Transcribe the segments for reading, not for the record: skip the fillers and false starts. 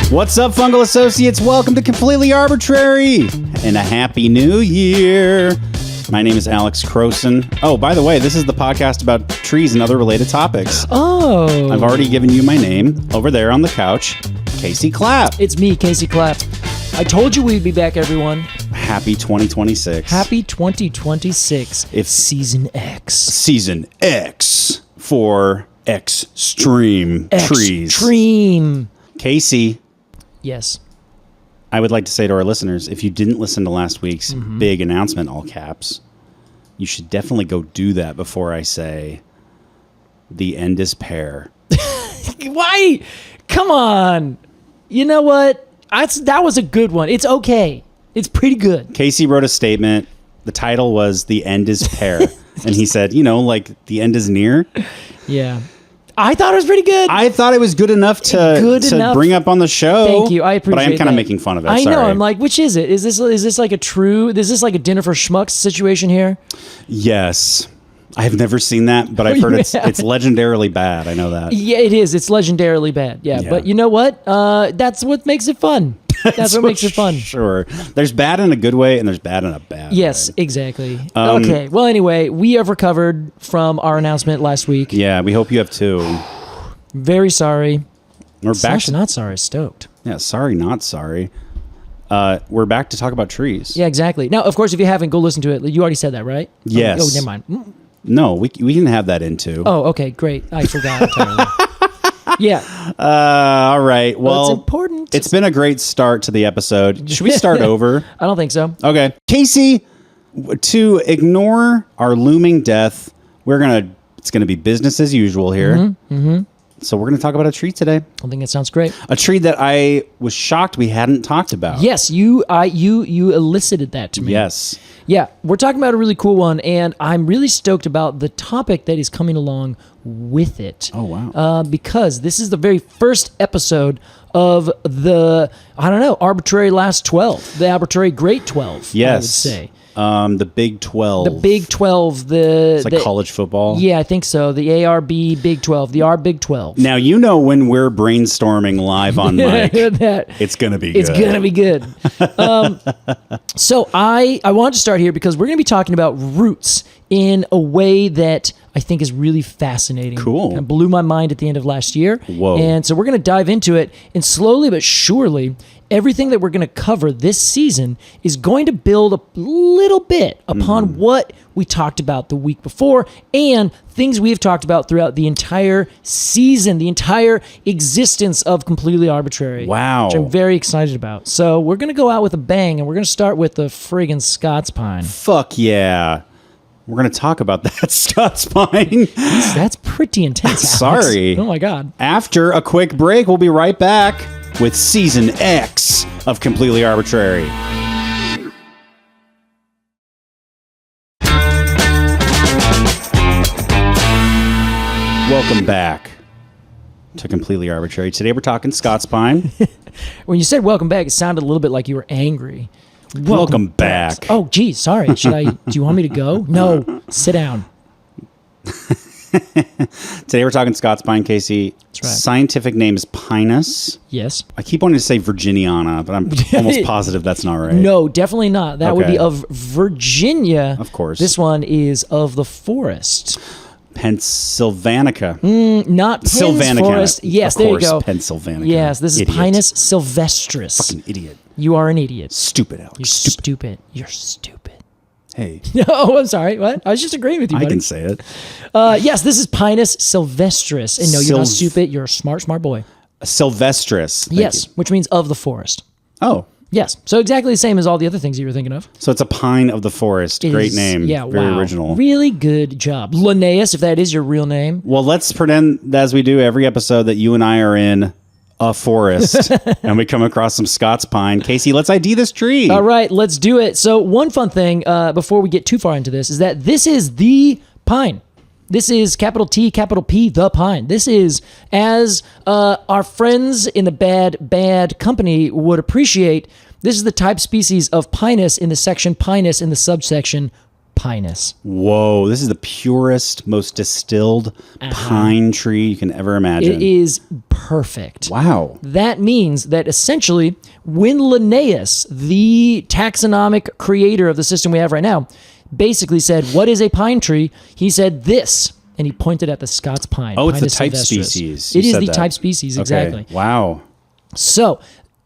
What's up, Fungal Associates? Welcome to Completely Arbortrary and a Happy New Year. My name is Alex Crowson. Oh, by the way, this is the podcast about trees and other related topics. Oh. I've already given you my name over there on the couch, Casey Clapp. It's me, Casey Clapp. I told you we'd be back, everyone. Happy 2026. Happy 2026. Season X. Season X for extreme trees. Extreme. Casey. Yes. I would like to say to our listeners, if you didn't listen to last week's big announcement, all caps, you should definitely go do that before I say the end is pear. Why? Come on. You know what? That was a good one. It's okay. It's pretty good. Casey wrote a statement. The title was The End is Pear. And he said, like the end is near. Yeah. I thought it was pretty good. I thought it was good enough to bring up on the show. Thank you. I appreciate it. But I'm kind that. of making fun of it. I Sorry. know. I'm like, which is it? Is this like a dinner for schmucks situation here? Yes. I have never seen that, but I've heard it's legendarily bad. I know that. Yeah, it is. It's legendarily bad. Yeah. But you know what? That's what makes it fun. That's what makes it fun. Sure. There's bad in a good way and there's bad in a bad way. Yes, exactly. Okay. Well, anyway, we have recovered from our announcement last week. Yeah, we hope you have too. Very sorry. We're back. Not sorry. Stoked. Yeah, sorry, not sorry. We're back to talk about trees. Yeah, exactly. Now, of course, if you haven't, go listen to it. You already said that, right? Yes. Oh, never mind. No, we can have that in too. Oh, okay, great. I forgot entirely. Yeah. All right. Well, it's important. It's been a great start to the episode. Should we start over? I don't think so. Okay. Casey, to ignore our looming death, it's going to be business as usual here. Mm-hmm. So we're going to talk about a tree today. I think it sounds great. A tree that I was shocked we hadn't talked about. Yes, you elicited that to me. Yes. Yeah, we're talking about a really cool one, and I'm really stoked about the topic that is coming along with it. Oh, wow. Because this is the very first episode of the, Arbitrary Last 12, the Arbitrary Great 12, yes. I would say. The Big 12. The Big 12. It's like college football. Yeah, I think so. The ARB Big 12. The R Big 12. Now, when we're brainstorming live on mic, it's going to be good. It's going to be good. So I want to start here because we're going to be talking about roots in a way that I think is really fascinating. Cool. It blew my mind at the end of last year. Whoa. And so we're going to dive into it, and slowly but surely, everything that we're going to cover this season is going to build a little bit upon what we talked about the week before and things we've talked about throughout the entire season, the entire existence of Completely Arbortrary. Wow. Which I'm very excited about. So we're going to go out with a bang, and we're going to start with the friggin' Scots pine. Fuck yeah. We're going to talk about that Scots pine. That's pretty intense, Alex. Sorry. Oh, my God. After a quick break, we'll be right back with Season X of Completely Arbortrary. Welcome back to Completely Arbortrary. Today we're talking Scots pine. When you said welcome back, it sounded a little bit like you were angry. Welcome back. Oh, geez, sorry. Do you want me to go? No, sit down. Today we're talking Scots pine, Casey. That's right. Scientific name is Pinus. Yes. I keep wanting to say Virginiana, but I'm almost positive that's not right. No, definitely not. That would Okay. be of Virginia. Of course. This one is of the forest. Pennsylvanica. Not Penn's Sylvanica. forest. Yes, of there course, you go. Pennsylvanica. Yes, this is Idiot. Pinus sylvestris. Fucking idiot. You are an idiot. Stupid, Alex. You're stupid. You're stupid. Hey. No, I'm sorry. What? I was just agreeing with you, buddy. I can say it. Yes, this is Pinus sylvestris. And no, you're not stupid. You're a smart boy. Sylvestris. Thank Yes, you. which means of the forest. Oh. Yes. So exactly the same as all the other things you were thinking of. So it's a pine of the forest. It Great is- name. Yeah, Very wow. original. Really good job. Linnaeus, if that is your real name. Well, let's pretend, as we do every episode, that you and I are in a forest and we come across some Scots pine. Casey, let's ID this tree. All right, let's do it. So one fun thing before we get too far into this is that this is the pine. This is capital T, capital P, the pine. This is, as our friends in the bad company would appreciate, this is the type species of Pinus in the section Pinus in the subsection Pinus. Whoa, this is the purest, most distilled pine tree you can ever imagine. It is perfect. Wow. That means that essentially when Linnaeus, the taxonomic creator of the system we have right now, basically said, what is a pine tree? He said this, and he pointed at the Scots pine. Oh, it's the Pinus type sylvestris. species. It You is said the that. type species, Okay. exactly. Wow. So,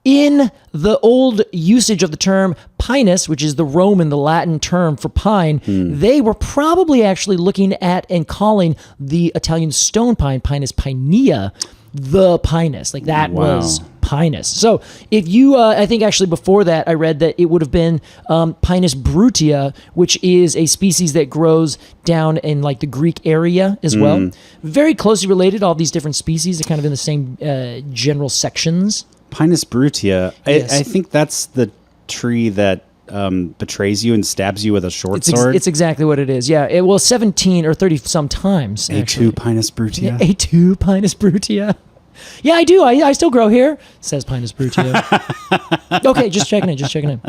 in the old usage of the term Pinus, which is the Roman, the Latin term for pine, they were probably actually looking at and calling the Italian stone pine, Pinus pinea, the Pinus. Like that Wow. was Pinus. So if you, I think actually before that, I read that it would have been Pinus brutia, which is a species that grows down in like the Greek area as well. Very closely related, all these different species are kind of in the same general sections. Pinus brutia. Yes. I think that's the tree that betrays you and stabs you with a short sword. It's exactly what it is. Yeah. It was 17 or 30 sometimes. A2 Pinus brutia. A2 Pinus brutia. Yeah, I do. I still grow here, says Pinus brutia. Okay, just checking in.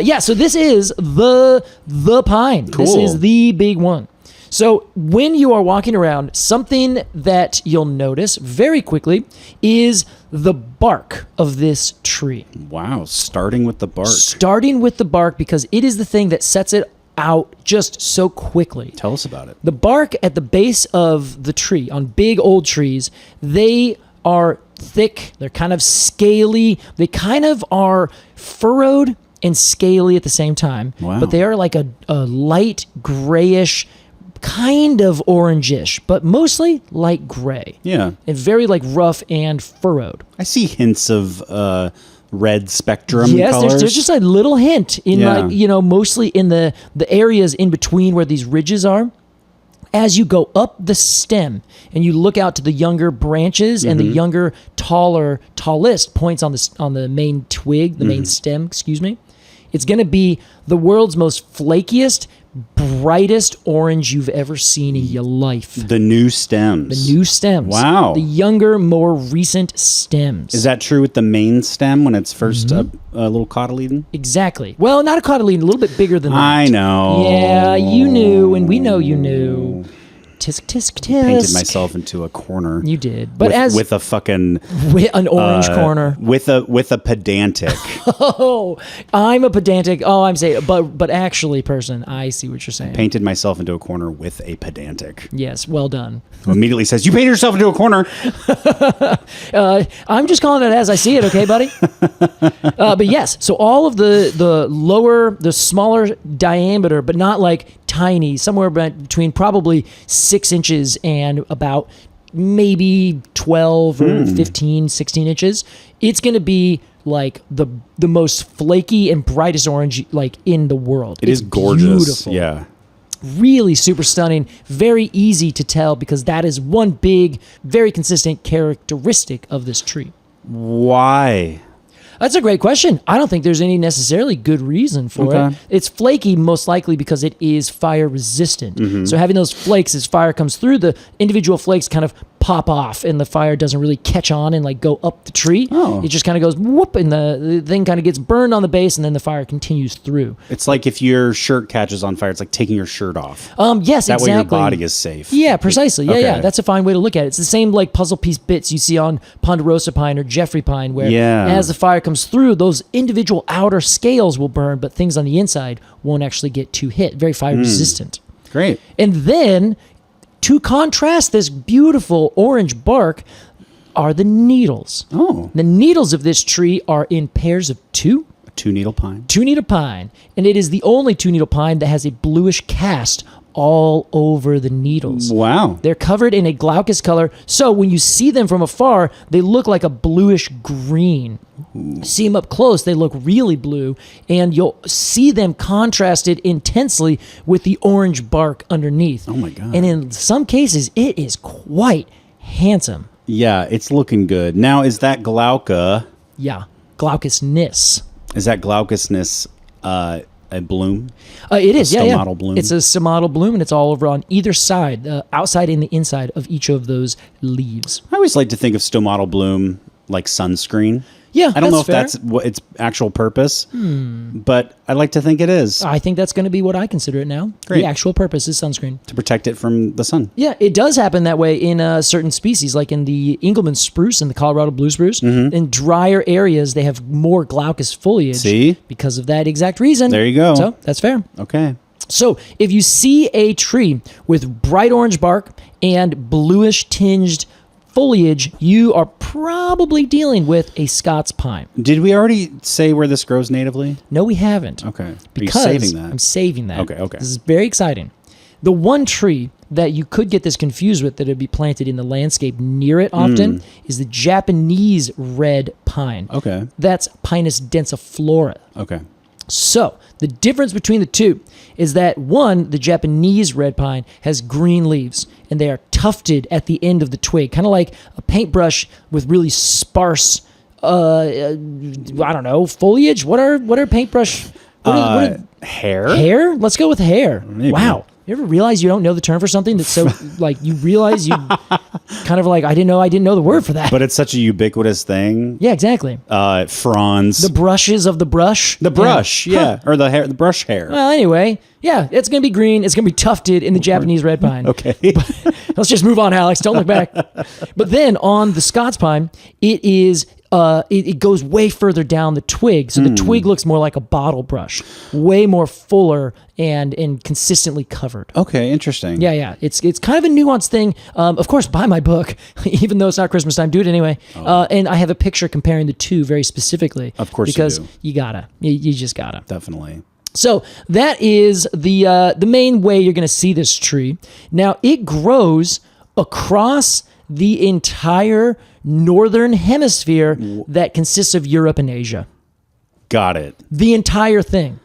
Yeah, so this is the pine. Cool. This is the big one. So when you are walking around, something that you'll notice very quickly is the bark of this tree. Wow, starting with the bark. Starting with the bark because it is the thing that sets it out just so quickly. Tell us about it. The bark at the base of the tree, on big old trees, they are thick, they're kind of scaly, they kind of are furrowed and scaly at the same time. Wow. But they are like a light grayish, kind of orangish, but mostly light gray. Yeah. And very like rough and furrowed. I see hints of red spectrum Yes, colors. there's just a little hint in Yeah. like, mostly in the areas in between where these ridges are. As you go up the stem and you look out to the younger branches and the younger, tallest points on the main twig, the main stem, excuse me, it's going to be the world's most flakiest, brightest orange you've ever seen in your life. The new stems. The new stems. Wow. The younger, more recent stems. Is that true with the main stem when it's first a little cotyledon? Exactly. Well, not a cotyledon, a little bit bigger than that. I know. Yeah, you knew, and we know you knew. Tisk, tisk, tisk. Painted myself into a corner. You did. But with a fucking with an orange corner. with a pedantic. Oh, I'm a pedantic. Oh, I'm saying, but actually, person, I see what you're saying. Painted myself into a corner with a pedantic. Yes, well done. Who immediately says, "You painted yourself into a corner." I'm just calling it as I see it, okay, buddy? But yes, so all of the smaller diameter, but not like tiny, somewhere between probably 6 inches and about maybe 12 or 15, 16 inches. It's going to be like the most flaky and brightest orange like in the world. It's gorgeous. Beautiful. Yeah. Really super stunning, very easy to tell because that is one big, very consistent characteristic of this tree. Why? That's a great question. I don't think there's any necessarily good reason for it. It's flaky most likely because it is fire resistant. So having those flakes as fire comes through, the individual flakes kind of pop off and the fire doesn't really catch on and like go up the tree. It just kind of goes whoop and the thing kind of gets burned on the base and then the fire continues through. It's like if your shirt catches on fire, it's like taking your shirt off. Yes, That exactly. way your body is safe. Yeah, precisely. Yeah, Okay. yeah. That's a fine way to look at it. It's the same like puzzle piece bits you see on ponderosa pine or Jeffrey pine where as the fire comes through, those individual outer scales will burn, but things on the inside won't actually get too hit. Very fire resistant. Great. And then to contrast this beautiful orange bark are the needles. Oh. The needles of this tree are in pairs of two. A 2-needle pine. 2-needle pine. And it is the only 2-needle pine that has a bluish cast all over the needles. Wow. They're covered in a glaucous color, so when you see them from afar, they look like a bluish green. See them up close, they look really blue, and you'll see them contrasted intensely with the orange bark underneath. Oh my God. And in some cases, it is quite handsome. Yeah, it's looking good. Now, is that glauca? Yeah, glaucousness. Is that glaucousness a bloom? It is, yeah. stomatal bloom? It's a stomatal bloom, and it's all over on either side, outside and the inside of each of those leaves. I always like to think of stomatal bloom like sunscreen. Yeah, I don't know if fair. that's what its actual purpose, but I like to think it is I think that's going to be what I consider it now. Great. The actual purpose is sunscreen. to protect it from the sun. Yeah, it does happen that way in certain species, like in the Engelmann spruce and the Colorado blue spruce. In drier areas, they have more glaucous foliage. See? Because of that exact reason. There you go. So that's fair. Okay. So if you see a tree with bright orange bark and bluish tinged foliage, you are probably dealing with a Scots pine. Did we already say where this grows natively? No, we haven't. Okay. Because Are you saving that? I'm saving that. Okay. This is very exciting. The one tree that you could get this confused with that would be planted in the landscape near it often is the Japanese red pine. Okay. That's Pinus densiflora. Okay. So the difference between the two is that one, the Japanese red pine, has green leaves and they are tufted at the end of the twig, kind of like a paintbrush with really sparse, I don't know, foliage. What are paintbrush? What are Hair? hair? Let's go with hair. Maybe. Wow. You ever realize you don't know the term for something that's so like you realize you kind of like I didn't know the word for that. But it's such a ubiquitous thing. Yeah, exactly. Fronds. The brushes of the brush. The brush, yeah. Or the hair, the brush hair. Well, anyway, yeah, it's going to be green. It's going to be tufted in the Japanese red pine. Okay. Let's just move on, Alex. Don't look back. But then on the Scots pine, it is it goes way further down the twig. So the twig looks more like a bottle brush, way more fuller and consistently covered. Okay, interesting. Yeah. It's kind of a nuanced thing. Of course, buy my book, even though it's not Christmas time. Do it anyway. And I have a picture comparing the two very specifically. Of course you because do. you gotta. You just gotta. Definitely. So that is the main way you're going to see this tree. Now it grows across the entire northern hemisphere that consists of Europe and Asia. Got it. The entire thing,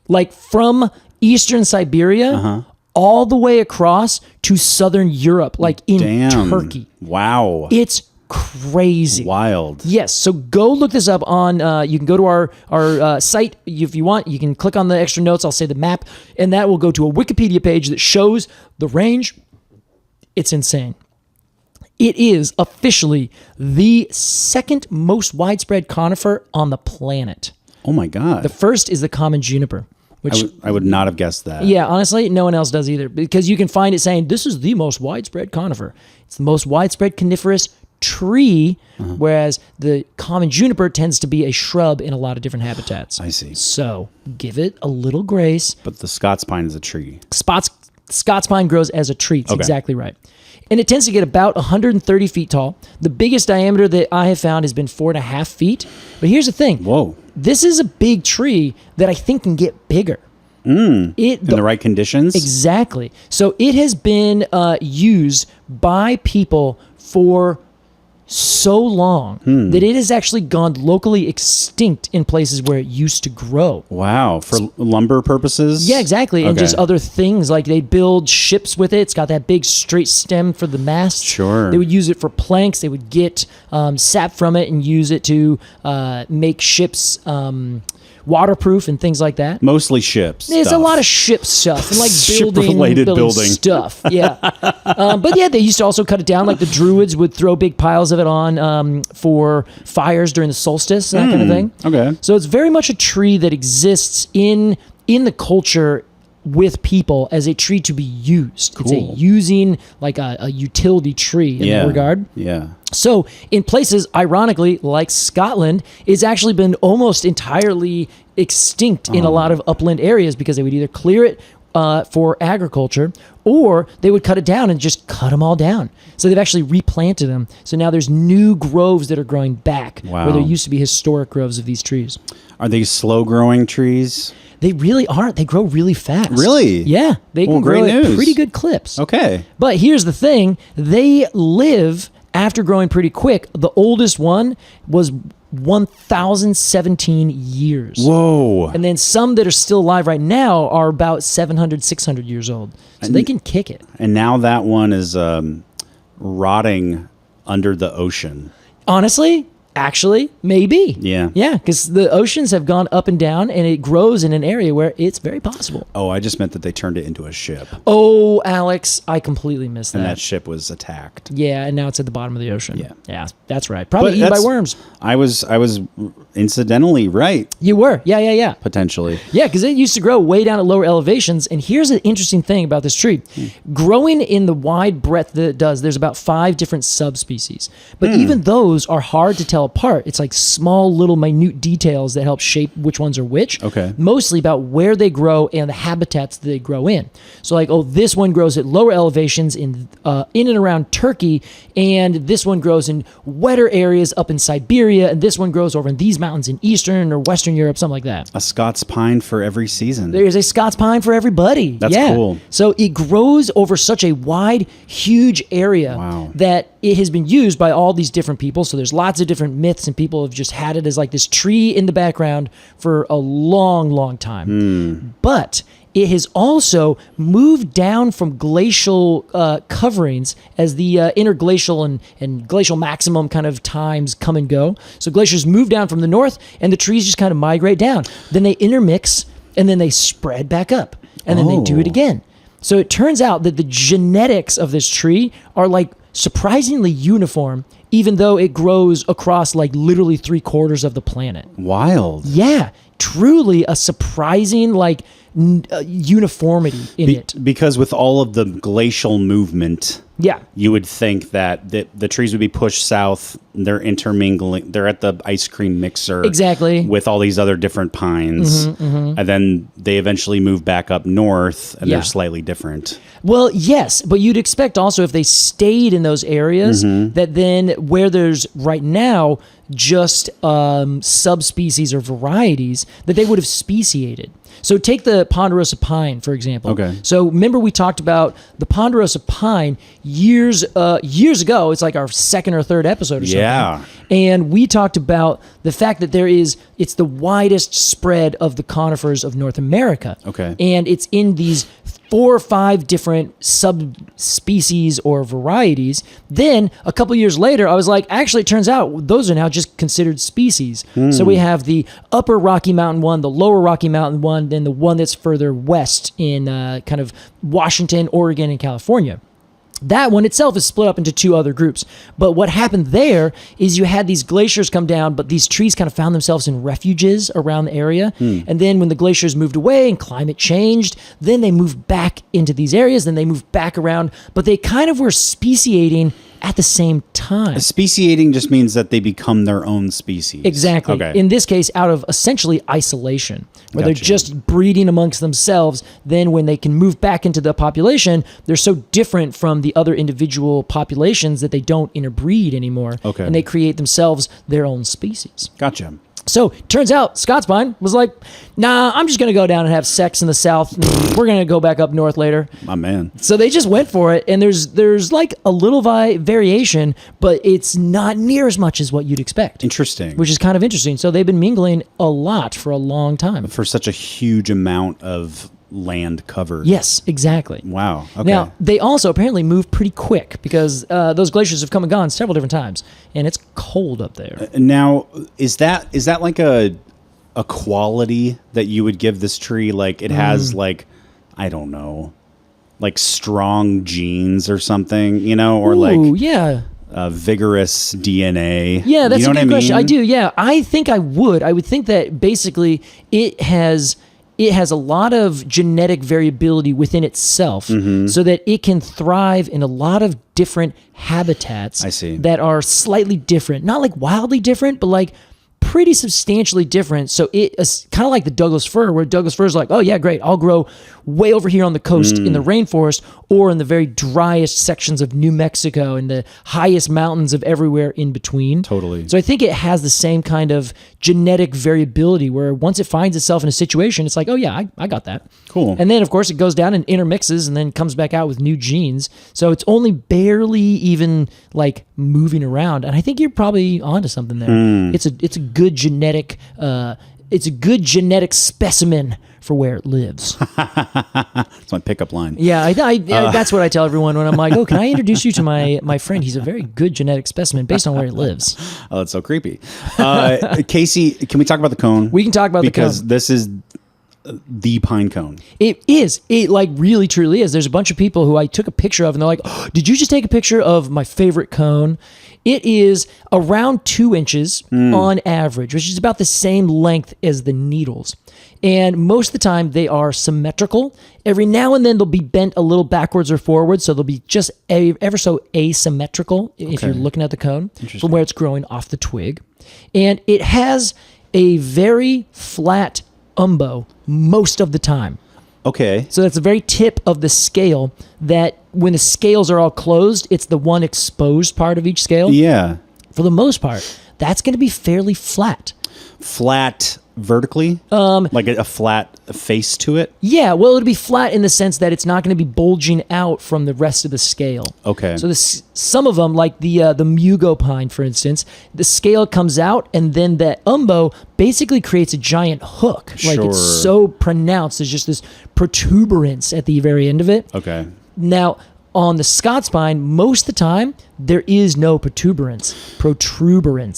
like from eastern Siberia all the way across to southern Europe, like in Damn. Turkey. Wow. It's crazy. Wild. Yes, so go look this up on, you can go to our site if you want. You can click on the extra notes, I'll say the map, and that will go to a Wikipedia page that shows the range. It's insane. It is officially the second most widespread conifer on the planet. Oh my God. The first is the common juniper, which I would not have guessed that. yeah, honestly, no one else does either, because you can find it saying this is the most widespread conifer. It's the most widespread coniferous tree, whereas the common juniper tends to be a shrub in a lot of different habitats. I see. So give it a little grace. But the Scots pine is a tree. Scots pine grows as a tree. It's Okay. exactly right. And it tends to get about 130 feet tall. The biggest diameter that I have found has been 4.5 feet. But here's the thing. Whoa. This is a big tree that I think can get bigger. In the right conditions? Exactly. So it has been used by people for so long that it has actually gone locally extinct in places where it used to grow. Wow. For lumber purposes? Yeah, exactly. And Okay. just other things, like they build ships with it. It's got that big straight stem for the mast. Sure. They would use it for planks. They would get sap from it and use it to make ships waterproof and things like that. Mostly ships. There's a stuff. lot of ship stuff and like Ship-related building. stuff. Yeah. But yeah, they used to also cut it down. Like the Druids would throw big piles of it on for fires during the solstice, that kind of thing. Okay. So it's very much a tree that exists in the culture with people as a tree to be used. Cool. It's a using, like a utility tree in that regard. Yeah. So in places, ironically, like Scotland, it's actually been almost entirely extinct in a lot of upland areas because they would either clear it for agriculture or they would cut it down and just cut them all down. So they've actually replanted them. So now there's new groves that are growing back where there used to be historic groves of these trees. Are they slow growing trees? They really aren't. They grow really fast. Really? Yeah. They can great grow at news. pretty good clips. Okay. But here's the thing. They live after growing pretty quick. The oldest one was 1,017 years. Whoa. And then some that are still alive right now are about 700, 600 years old. So they can kick it. And now that one is rotting under the ocean. Honestly, Actually, maybe. Yeah. Yeah, because the oceans have gone up and down, and it grows in an area where it's very possible. Oh, I just meant that they turned it into a ship. Oh, Alex, I completely missed that. And that ship was attacked. Yeah, and now it's at the bottom of the ocean. Yeah. Yeah, that's right. Probably eaten by worms. I was incidentally right. You were. Yeah. Potentially. Yeah, because it used to grow way down at lower elevations. And here's an interesting thing about this tree. Growing in the wide breadth that it does, there's about 5 different subspecies. But even those are hard to tell apart. It's like small little minute details that help shape which ones are which. Okay. Mostly about where they grow and the habitats that they grow in. So like, this one grows at lower elevations in and around Turkey, and this one grows in wetter areas up in Siberia, and this one grows over in these mountains in Eastern or Western Europe, something like that. A Scots pine for every season. There's a Scots pine for everybody. That's cool. So it grows over such a wide, huge area that it has been used by all these different people. So there's lots of different myths, and people have just had it as like this tree in the background for a long, long time. But it has also moved down from glacial coverings as the interglacial and glacial maximum kind of times come and go. So glaciers move down from the north, and the trees just kind of migrate down. Then they intermix, and then they spread back up, and then they do it again. So it turns out that the genetics of this tree are like surprisingly uniform, even though it grows across like literally 3/4 of the planet. Wild. Yeah, truly a surprising like uniformity in it. Because with all of the glacial movement, you would think that the trees would be pushed south. They're intermingling. They're at the ice cream mixer. Exactly. With all these other different pines. And then they eventually move back up north, and they're slightly different. Well, yes, but you'd expect also if they stayed in those areas that then where there's right now just subspecies or varieties, that they would have speciated. So take the ponderosa pine, for example. Okay. So remember we talked about the ponderosa pine years ago. It's like our second or third episode or something. Yeah. And we talked about the fact that it's the widest spread of the conifers of North America. Okay. And it's in these 4 or 5 different subspecies or varieties. Then a couple years later, I was like, actually, it turns out those are now just considered species. So we have the upper Rocky Mountain one, the lower Rocky Mountain one, then the one that's further west in kind of Washington, Oregon, and California. That one itself is split up into 2 other groups. But what happened there is you had these glaciers come down, but these trees kind of found themselves in refuges around the area. And then when the glaciers moved away and climate changed, then they moved back into these areas, then they moved back around, but they kind of were speciating at the same time. Speciating just means that they become their own species. Exactly. Okay. In this case, out of essentially isolation, where they're Gotcha. just breeding amongst themselves. Then when they can move back into the population, they're so different from the other individual populations that they don't interbreed anymore. Okay. And they create themselves their own species. Gotcha. So turns out Scots pine was like, nah, I'm just going to go down and have sex in the south. And we're going to go back up north later. My man. So they just went for it, and there's like a little variation, but it's not near as much as what you'd expect. Interesting. Which is kind of interesting. So they've been mingling a lot for a long time. For such a huge amount of land covered. Yes, exactly. Wow. Okay. Now, they also apparently move pretty quick because those glaciers have come and gone several different times, and it's cold up there. Now, is that like a quality that you would give this tree? Like it has like, I don't know, like strong genes or something, you know, or yeah. Vigorous DNA. Yeah, that's you know a good question. I mean? I do, yeah. I think I would. I would think that basically it has a lot of genetic variability within itself so that it can thrive in a lot of different habitats I see. that are slightly different. Not like wildly different, but like pretty substantially different. So it is kind of like the Douglas fir, where Douglas fir is like, oh yeah, great, I'll grow way over here on the coast in the rainforest or in the very driest sections of New Mexico and the highest mountains of everywhere in between. Totally. So I think it has the same kind of genetic variability where once it finds itself in a situation, it's like, oh yeah, I got that. Cool. And then of course it goes down and intermixes and then comes back out with new genes. So it's only barely even like moving around. And I think you're probably onto something there. It's a good genetic it's a good genetic specimen for where it lives. That's my pickup line. Yeah, that's what I tell everyone when I'm like, oh, can I introduce you to my friend? He's a very good genetic specimen based on where he lives. Oh, that's so creepy. Casey, can we talk about the cone? We can talk about the cone. Because this is the pine cone. It is. It like really truly is. There's a bunch of people who I took a picture of and they're like, oh, did you just take a picture of my favorite cone? It is around 2 inches on average, which is about the same length as the needles. And most of the time they are symmetrical. Every now and then they'll be bent a little backwards or forwards, so they'll be just ever so asymmetrical if you're looking at the cone from where it's growing off the twig. And it has a very flat umbo most of the time. Okay. So that's the very tip of the scale that when the scales are all closed, it's the one exposed part of each scale. Yeah. For the most part, that's going to be fairly flat. Flat vertically? Like a flat face to it? Yeah, well, it'll be flat in the sense that it's not going to be bulging out from the rest of the scale. Okay. So some of them, like the mugo pine, for instance, the scale comes out, and then that umbo basically creates a giant hook. Like it's so pronounced. There's just this protuberance at the very end of it. Okay. Now, on the Scots pine, most of the time, there is no protuberance,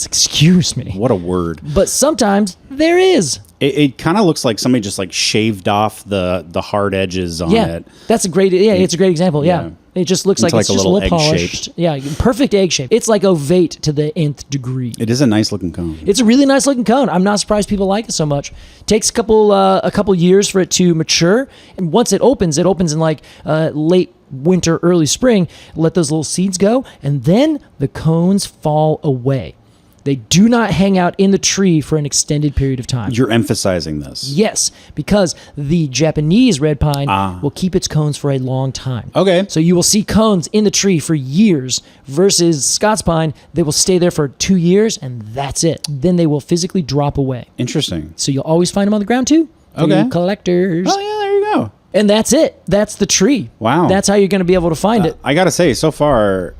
excuse me. What a word. But sometimes there is. It kind of looks like somebody just like shaved off the hard edges on it. That's a great, it's a great example. Yeah. It just looks like it's just a little polished. Shape. Yeah, perfect egg shape. It's like ovate to the nth degree. It is a nice looking cone. It's a really nice looking cone. I'm not surprised people like it so much. Takes a couple years for it to mature, and once it opens in like late winter, early spring. Let those little seeds go, and then the cones fall away. They do not hang out in the tree for an extended period of time. You're emphasizing this. Yes, because the Japanese red pine will keep its cones for a long time. Okay. So you will see cones in the tree for years versus Scots pine, they will stay there for 2 years and that's it. Then they will physically drop away. Interesting. So you'll always find them on the ground too. For Okay. you collectors. Oh, yeah, there you go. And that's it. That's the tree. Wow. That's how you're going to be able to find it. I got to say, so far,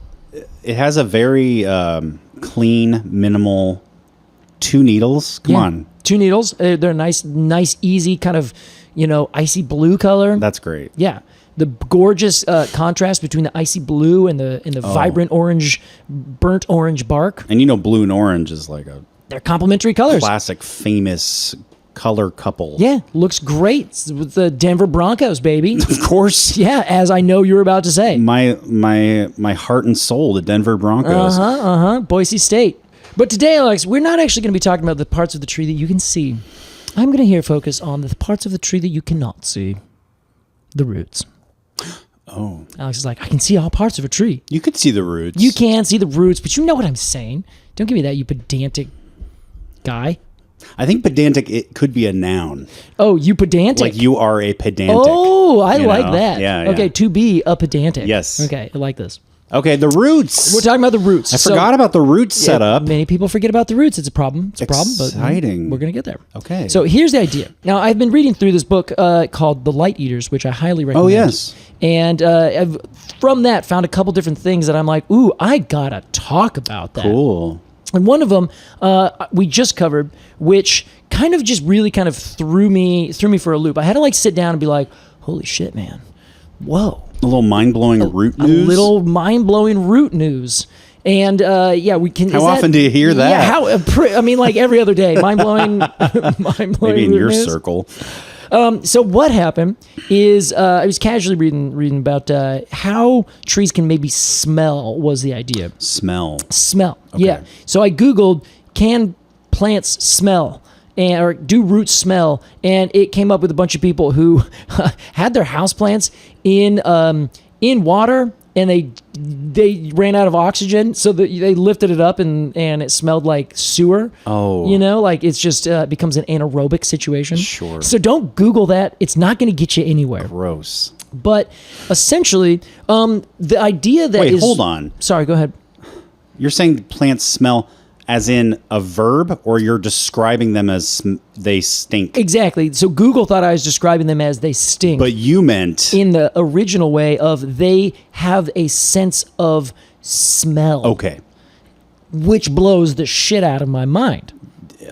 it has a very clean, minimal 2 needles. Come on. 2 needles. They're nice, easy kind of, icy blue color. That's great. Yeah. The gorgeous contrast between the icy blue and the vibrant orange, burnt orange bark. And blue and orange is like a They're complementary colors. classic, famous color couple. Yeah, looks great. It's with the Denver Broncos, baby. Of course. Yeah, as I know you were about to say. My heart and soul, the Denver Broncos. Boise State. But today, Alex, we're not actually going to be talking about the parts of the tree that you can see. I'm going to focus on the parts of the tree that you cannot see. The roots. Oh. Alex is like, I can see all parts of a tree. You could see the roots. You can see the roots, but you know what I'm saying. Don't give me that, you pedantic guy. I think pedantic, it could be a noun. Oh, you pedantic. Like you are a pedantic. Oh, I like that. Yeah. Okay, to be a pedantic. Yes. Okay, I like this. Okay, the roots. We're talking about the roots. I forgot about the roots setup. Many people forget about the roots. It's a problem. It's a problem, but Exciting. we're going to get there. Okay. So here's the idea. Now, I've been reading through this book called The Light Eaters, which I highly recommend. Oh, yes. And I've, from that, found a couple different things that I'm like, ooh, I got to talk about that. Cool. And one of them we just covered, which kind of just really kind of threw me for a loop. I had to sit down and be like, holy shit, man. Whoa. A little mind-blowing root news? A little mind-blowing root news. And we can. How often do you hear that? Yeah, like every other day. Mind-blowing Maybe in root your news. circle. So what happened is I was casually reading about how trees can maybe smell was the idea. Smell. Okay. Yeah. So I Googled, can plants smell? Or do roots smell? And it came up with a bunch of people who had their houseplants in water, and they ran out of oxygen, so they lifted it up and it smelled like sewer. Oh. It's just becomes an anaerobic situation. Sure. So don't Google that. It's not going to get you anywhere. Gross. But essentially, the idea that Wait, hold on. Sorry, go ahead. You're saying plants smell as in a verb, or you're describing them as they stink? Exactly. So Google thought I was describing them as they stink. But you meant... in the original way of they have a sense of smell. Okay. Which blows the shit out of my mind.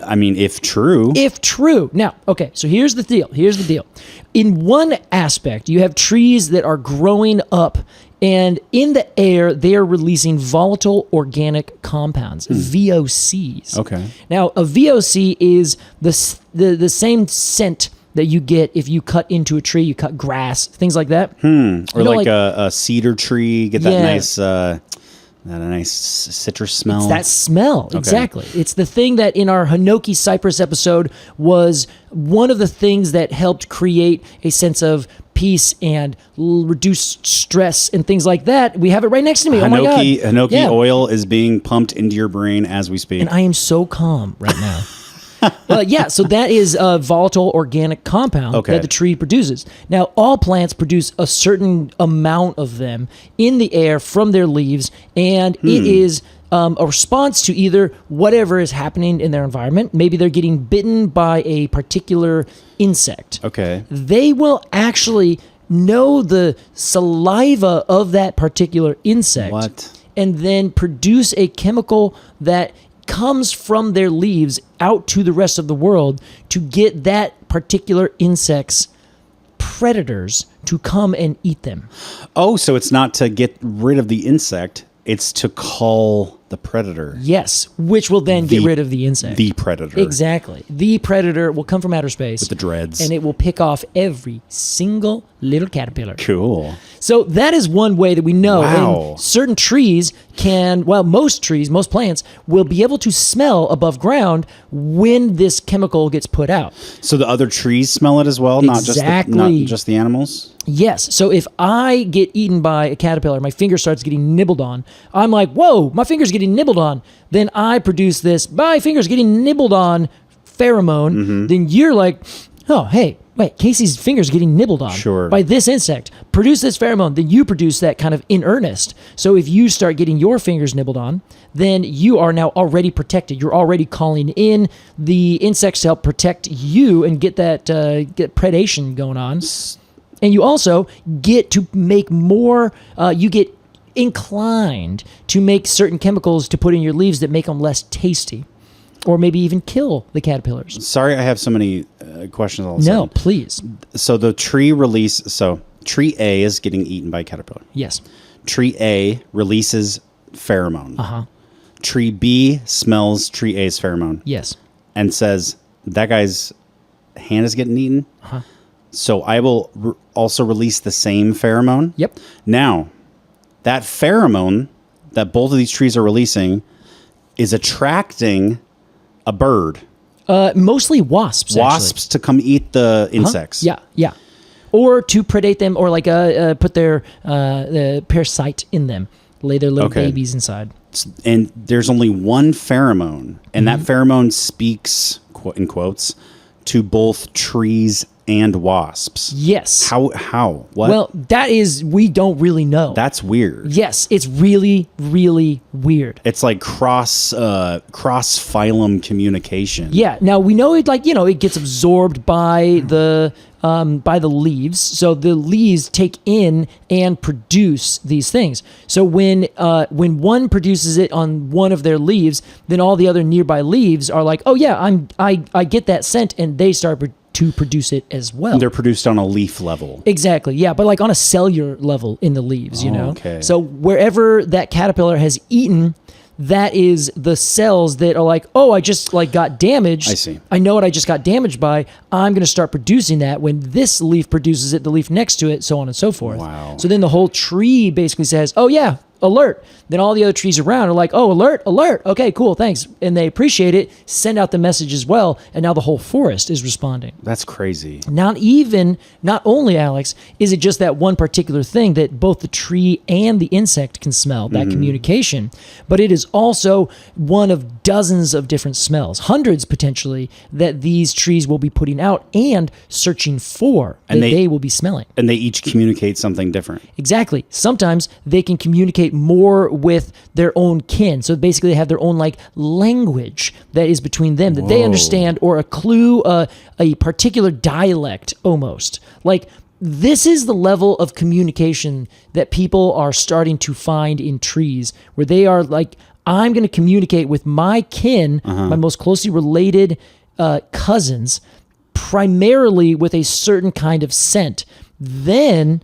I mean, if true. If true. Now, okay, so here's the deal. In one aspect, you have trees that are growing up, and in the air, they are releasing volatile organic compounds, VOCs. Okay. Now, a VOC is the same scent that you get if you cut into a tree, you cut grass, things like that. Or like a cedar tree, get that nice citrus smell. It's that smell, exactly. It's the thing that in our Hinoki cypress episode was one of the things that helped create a sense of peace and reduce stress and things like that. We have it right next to me. Oh my God. Hinoki oil is being pumped into your brain as we speak. And I am so calm right now. So that is a volatile organic compound that the tree produces. Now, all plants produce a certain amount of them in the air from their leaves, and it is a response to either whatever is happening in their environment. Maybe they're getting bitten by a particular insect. Okay. They will actually know the saliva of that particular insect and then produce a chemical that comes from their leaves out to the rest of the world to get that particular insect's predators to come and eat them. Oh, so it's not to get rid of the insect, it's to call the predator. Yes, which will then get rid of the insect. The predator. Exactly. The predator will come from outer space. With the dreads. And it will pick off every single little caterpillar. Cool. So that is one way that we know. Wow. And certain trees most plants will be able to smell above ground when this chemical gets put out. So the other trees smell it as well, not just the animals? Yes. So if I get eaten by a caterpillar, my finger starts getting nibbled on, I'm like, whoa, my finger's getting nibbled on. Then I produce this, my finger's getting nibbled on pheromone. Then you're like, oh, hey, wait, Casey's finger's getting nibbled on by this insect. Produce this pheromone. Then you produce that kind of in earnest. So if you start getting your fingers nibbled on, then you are now already protected. You're already calling in the insects to help protect you and get that get predation going on. And you also get to make more, you get inclined to make certain chemicals to put in your leaves that make them less tasty. Or maybe even kill the caterpillars. Sorry, I have so many questions all of a sudden. No, please. So the tree tree A is getting eaten by a caterpillar. Yes. Tree A releases pheromone. Uh-huh. Tree B smells tree A's pheromone. Yes. And says, that guy's hand is getting eaten. Uh-huh. So I will also release the same pheromone. Yep. Now, that pheromone that both of these trees are releasing is attracting a bird. Mostly wasps. Wasps to come eat the insects. Yeah. Or to predate them, or like put their parasite in them, lay their little babies inside. And there's only one pheromone, and that pheromone speaks, in quotes, to both trees and wasps. Yes. How? What? Well, we don't really know. That's weird. Yes, it's really, really weird. It's like cross phylum communication. Yeah. Now we know it gets absorbed by the leaves. So the leaves take in and produce these things. So when one produces it on one of their leaves, then all the other nearby leaves are like, oh yeah, I get that scent, and they start to produce it as well. They're produced on a leaf level. Exactly, yeah, but like on a cellular level in the leaves, you know? Okay. So wherever that caterpillar has eaten, that is the cells that are like, oh, I just got damaged. I see. I know what I just got damaged by. I'm going to start producing that. When this leaf produces it, the leaf next to it, so on and so forth. Wow. So then the whole tree basically says, oh yeah, alert. Then all the other trees around are like, oh, alert, alert. Okay, cool, thanks. And they appreciate it, send out the message as well, and now the whole forest is responding. That's crazy. Not only, Alex, is it just that one particular thing that both the tree and the insect can smell, that communication, but it is also one of dozens of different smells, hundreds potentially, that these trees will be putting out and searching for, and they will be smelling. And they each communicate something different. Exactly. Sometimes they can communicate more with their own kin. So basically they have their own language that is between them that they understand, or a clue, a particular dialect almost. This is the level of communication that people are starting to find in trees, where they are like, I'm going to communicate with my kin, my most closely related cousins, primarily with a certain kind of scent. Then,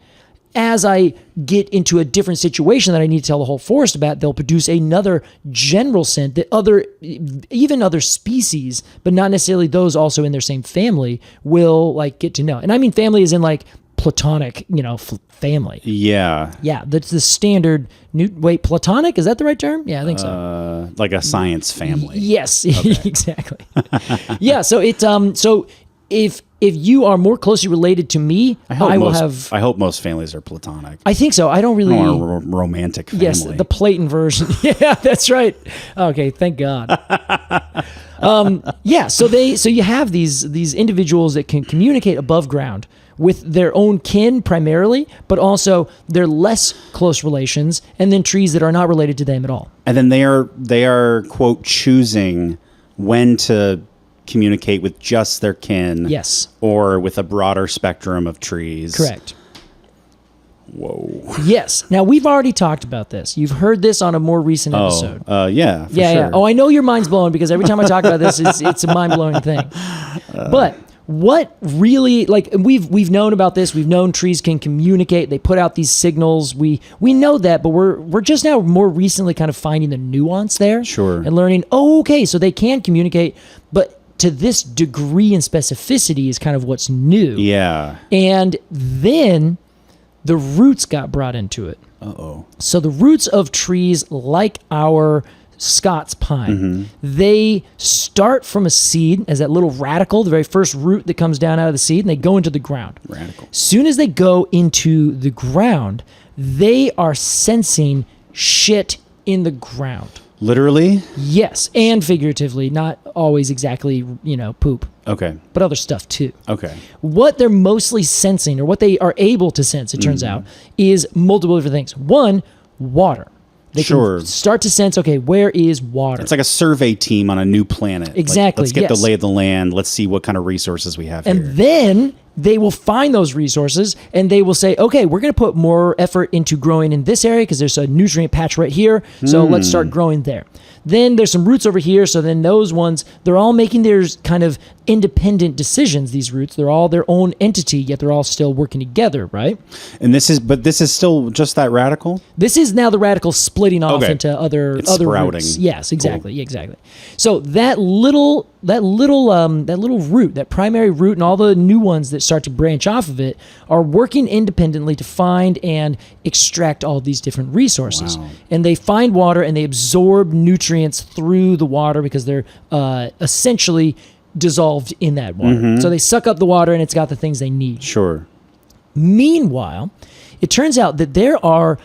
as I get into a different situation that I need to tell the whole forest about, they'll produce another general scent that even other species, but not necessarily those also in their same family, will like get to know. And I mean family is in like platonic, family. Yeah. Yeah, that's the standard. Wait, platonic? Is that the right term? Yeah, I think so. Like a science family. Yes, exactly. Yeah, so it's so if you are more closely related to me, I hope most families are platonic. I think so. I don't really want a romantic family. Yes, the Platon version. Yeah, that's right. Okay, thank God. Yeah, so you have these individuals that can communicate above ground with their own kin primarily, but also their less close relations, and then trees that are not related to them at all. And then they are quote choosing when to communicate with just their kin. Yes. Or with a broader spectrum of trees. Correct. Whoa. Yes. Now, we've already talked about this. You've heard this on a more recent episode. Yeah, yeah, sure. Yeah. Oh, I know your mind's blown because every time I talk about this, it's a mind-blowing thing. But what really, like, we've known about this. We've known trees can communicate. They put out these signals. We know that, but we're just now more recently kind of finding the nuance there. Sure. And learning, okay, so they can communicate, but to this degree and specificity is kind of what's new. Yeah. And then the roots got brought into it. Uh-oh. So the roots of trees like our Scots pine, they start from a seed as that little radical, the very first root that comes down out of the seed, and they go into the ground. Radical. Soon as they go into the ground, they are sensing shit in the ground. Literally? Yes, and figuratively, not always exactly, poop. Okay. But other stuff too. Okay. What they're mostly sensing, or what they are able to sense, it turns out, is multiple different things. One, water. They can start to sense, okay, where is water? It's like a survey team on a new planet. Exactly. Let's get the lay of the land. Let's see what kind of resources we have here. And then they will find those resources and they will say, okay, we're going to put more effort into growing in this area because there's a nutrient patch right here. So let's start growing there. Then there's some roots over here. So then those ones, they're all making their kind of independent decisions, these roots. They're all their own entity, yet they're all still working together, right? And this is still just that radical? This is now the radical splitting off into other sprouting. roots. Yes, exactly, cool. Exactly. So that little root, that primary root, and all the new ones that start to branch off of it are working independently to find and extract all these different resources. Wow. And they find water and they absorb nutrients through the water because they're essentially dissolved in that water. So they suck up the water and it's got the things they need. Sure. Meanwhile, it turns out that there are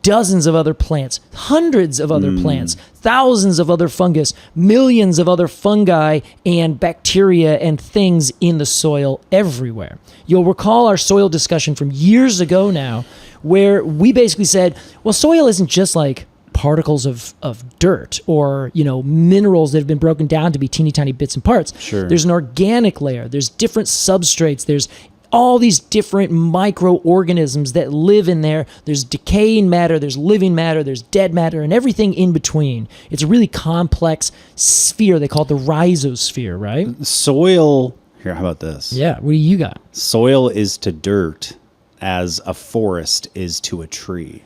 dozens of other plants, hundreds of other plants, thousands of other fungus, millions of other fungi and bacteria and things in the soil everywhere. You'll recall our soil discussion from years ago now, where we basically said, well, soil isn't just like particles of dirt or, minerals that have been broken down to be teeny tiny bits and parts. Sure. There's an organic layer. There's different substrates. There's all these different microorganisms that live in there. There's decaying matter, there's living matter, there's dead matter, and everything in between. It's a really complex sphere. They call it the rhizosphere, right? Soil, here, how about this? Yeah, what do you got? Soil is to dirt as a forest is to a tree.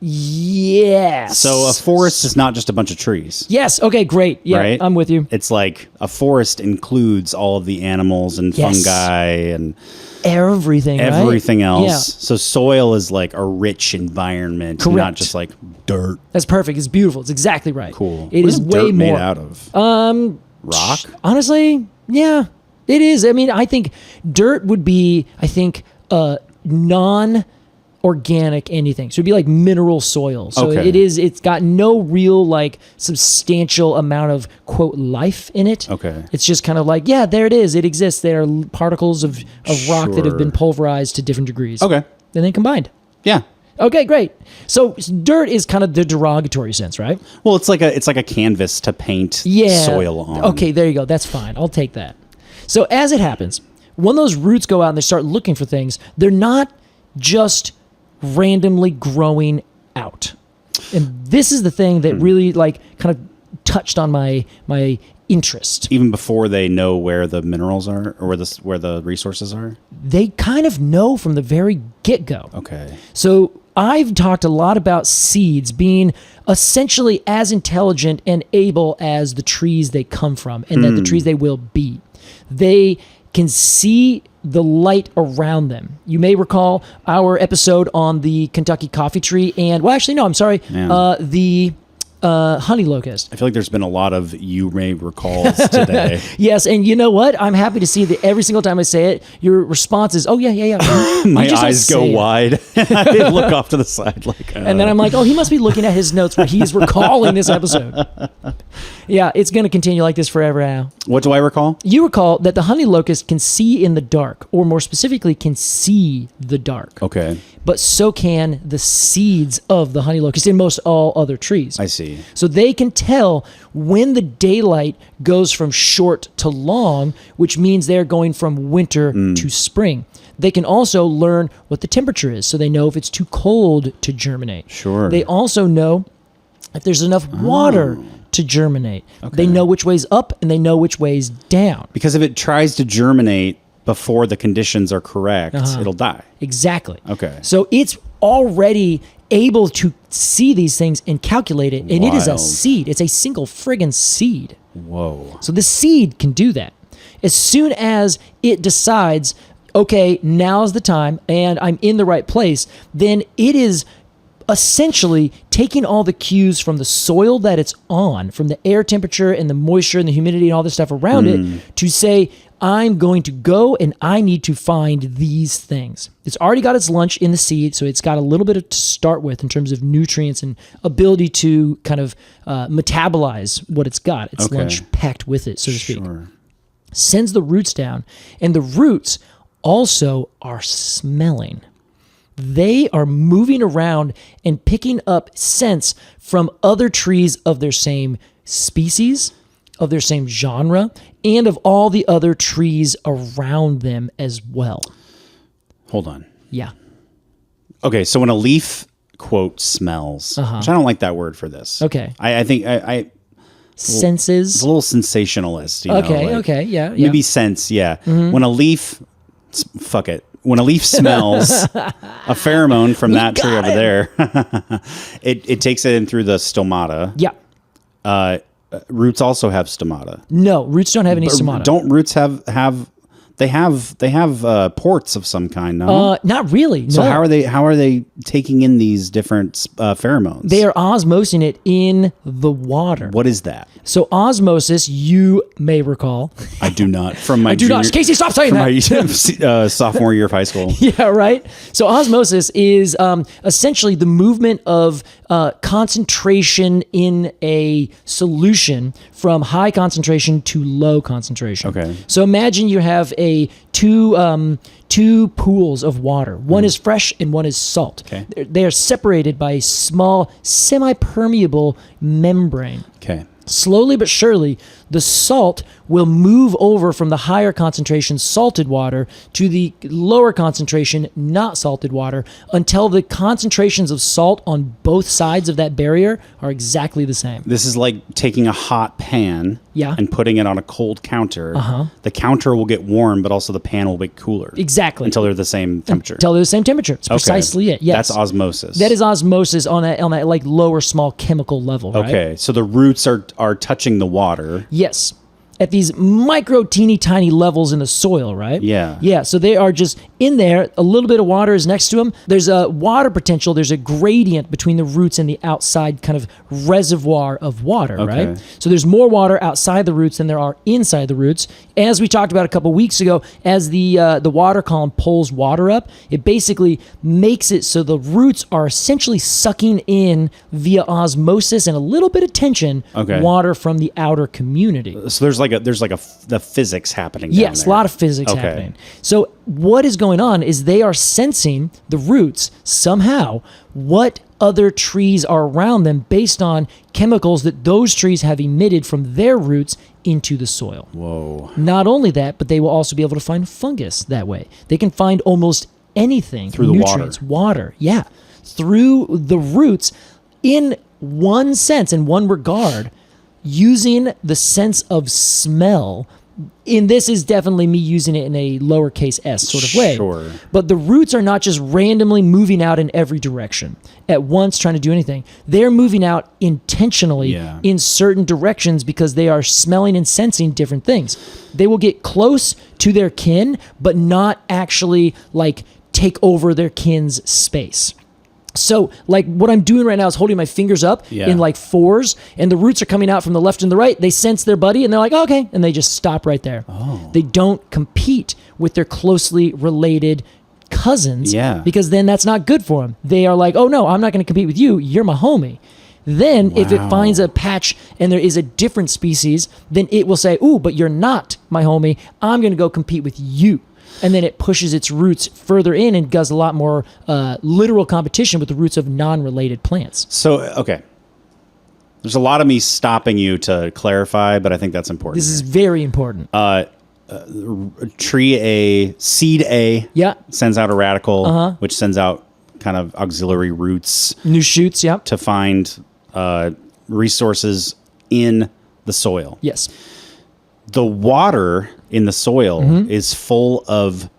Yes. So a forest is not just a bunch of trees. Yes. Okay, great. Yeah, right? I'm with you. It's like a forest includes all of the animals and fungi and everything else. Yeah. So soil is like a rich environment, not just like dirt. That's perfect. It's beautiful. It's exactly right. Cool. It is way dirt more made out of? Rock? Honestly, yeah, it is. I mean, I think dirt would be, non-organic anything. So it'd be like mineral soil. So it's got no real like substantial amount of quote life in it. Okay. It's just kind of like, yeah, there it is. It exists. There are particles of rock that have been pulverized to different degrees. Okay. And then combined. Yeah. Okay, great. So dirt is kind of the derogatory sense, right? Well, it's like a canvas to paint soil on. Okay, there you go. That's fine. I'll take that. So as it happens, when those roots go out and they start looking for things, they're not just randomly growing out. And this is the thing that really like kind of touched on my interest. Even before they know where the minerals are or where the resources are? They kind of know from the very get-go. Okay. So I've talked a lot about seeds being essentially as intelligent and able as the trees they come from and that the trees they will be. They can see the light around them. You may recall our episode on the Kentucky coffee tree and, well, actually, no, I'm sorry, the honey locust. I feel like there's been a lot of you may recalls today. Yes, and you know what? I'm happy to see that every single time I say it, your response is, "Oh yeah." My eyes go wide. I look off to the side like. And then I'm like, "Oh, he must be looking at his notes where he's recalling this episode." Yeah, it's going to continue like this forever now. What do I recall? You recall that the honey locust can see in the dark, or more specifically, can see the dark. Okay. But so can the seeds of the honey locust in most all other trees. I see. So they can tell when the daylight goes from short to long, which means they're going from winter to spring. They can also learn what the temperature is, so they know if it's too cold to germinate. Sure. They also know if there's enough water to germinate. Okay. They know which way's up and they know which way's down. Because if it tries to germinate before the conditions are correct, it'll die. Exactly. Okay. So it's already able to see these things and calculate it, and it is a Wild. seed. It's a single friggin' seed. Whoa. So the seed can do that. As soon as it decides, okay, now's the time and I'm in the right place, then it is essentially taking all the cues from the soil that it's on, from the air temperature and the moisture and the humidity and all this stuff around it, to say, I'm going to go and I need to find these things. It's already got its lunch in the seed, so it's got a little bit to start with in terms of nutrients and ability to kind of metabolize what it's got. Its lunch packed with it, so to speak. Sure. Sends the roots down, and the roots also are smelling. They are moving around and picking up scents from other trees of their same species, of their same genre, and of all the other trees around them as well. Hold on. Yeah. Okay, so when a leaf, quote, smells, which I don't like that word for this. Okay. I think I Senses. it's a little sensationalist. You know, Okay. Yeah. Maybe sense, yeah. When a leaf, fuck it. When a leaf smells a pheromone from that tree over there, it takes it in through the stomata. Yeah. Roots also have stomata. No, roots don't have any stomata. Don't roots have they have ports of some kind? No. Not really. So no. how are they taking in these different pheromones? They are osmosing it in the water. What is that? So osmosis, you may recall. I do not. From my I do not. Casey, stop saying from that. my sophomore year of high school. Yeah, right. So osmosis is essentially the movement of concentration in a solution from high concentration to low concentration. Okay. So imagine you have two pools of water. One is fresh and one is salt. Okay. They are separated by a small semi-permeable membrane. Okay. Slowly but surely, the salt will move over from the higher concentration salted water to the lower concentration not salted water until the concentrations of salt on both sides of that barrier are exactly the same. This is like taking a hot pan and putting it on a cold counter. The counter will get warm, but also the pan will get cooler. Exactly. Until they're the same temperature. Until they're the same temperature. It's precisely it. Yes. That's osmosis. That is osmosis on that like lower small chemical level, right? Okay. So the roots are touching the water. Yes. At these micro teeny tiny levels in the soil, right? Yeah. Yeah. So they are just in there. A little bit of water is next to them. There's a water potential. There's a gradient between the roots and the outside kind of reservoir of water, right? So there's more water outside the roots than there are inside the roots. As we talked about a couple weeks ago, as the water column pulls water up, it basically makes it so the roots are essentially sucking in via osmosis and a little bit of tension water from the outer community. So there's the physics happening. Yes, down there. a lot of physics happening. So what is going on is they are sensing the roots somehow what other trees are around them based on chemicals that those trees have emitted from their roots into the soil. Whoa. Not only that, but they will also be able to find fungus that way. They can find almost anything through nutrients, the water. Yeah, through the roots. in one sense, in one regard, using the sense of smell, and this is definitely me using it in a lowercase s sort of way. Sure. But the roots are not just randomly moving out in every direction at once trying to do anything. They're moving out intentionally in certain directions because they are smelling and sensing different things. They will get close to their kin, but not actually like take over their kin's space. So like what I'm doing right now is holding my fingers up in like fours, and the roots are coming out from the left and the right. They sense their buddy and they're like, oh, okay. And they just stop right there. Oh. They don't compete with their closely related cousins because then that's not good for them. They are like, oh no, I'm not going to compete with you. You're my homie. Then if it finds a patch and there is a different species, then it will say, ooh, but you're not my homie. I'm going to go compete with you. And then it pushes its roots further in and does a lot more literal competition with the roots of non-related plants. So, okay. There's a lot of me stopping you to clarify, but I think that's important. This is very important. Seed A sends out a radical, which sends out kind of auxiliary roots. New shoots, to find resources in the soil. Yes. The water in the soil is full of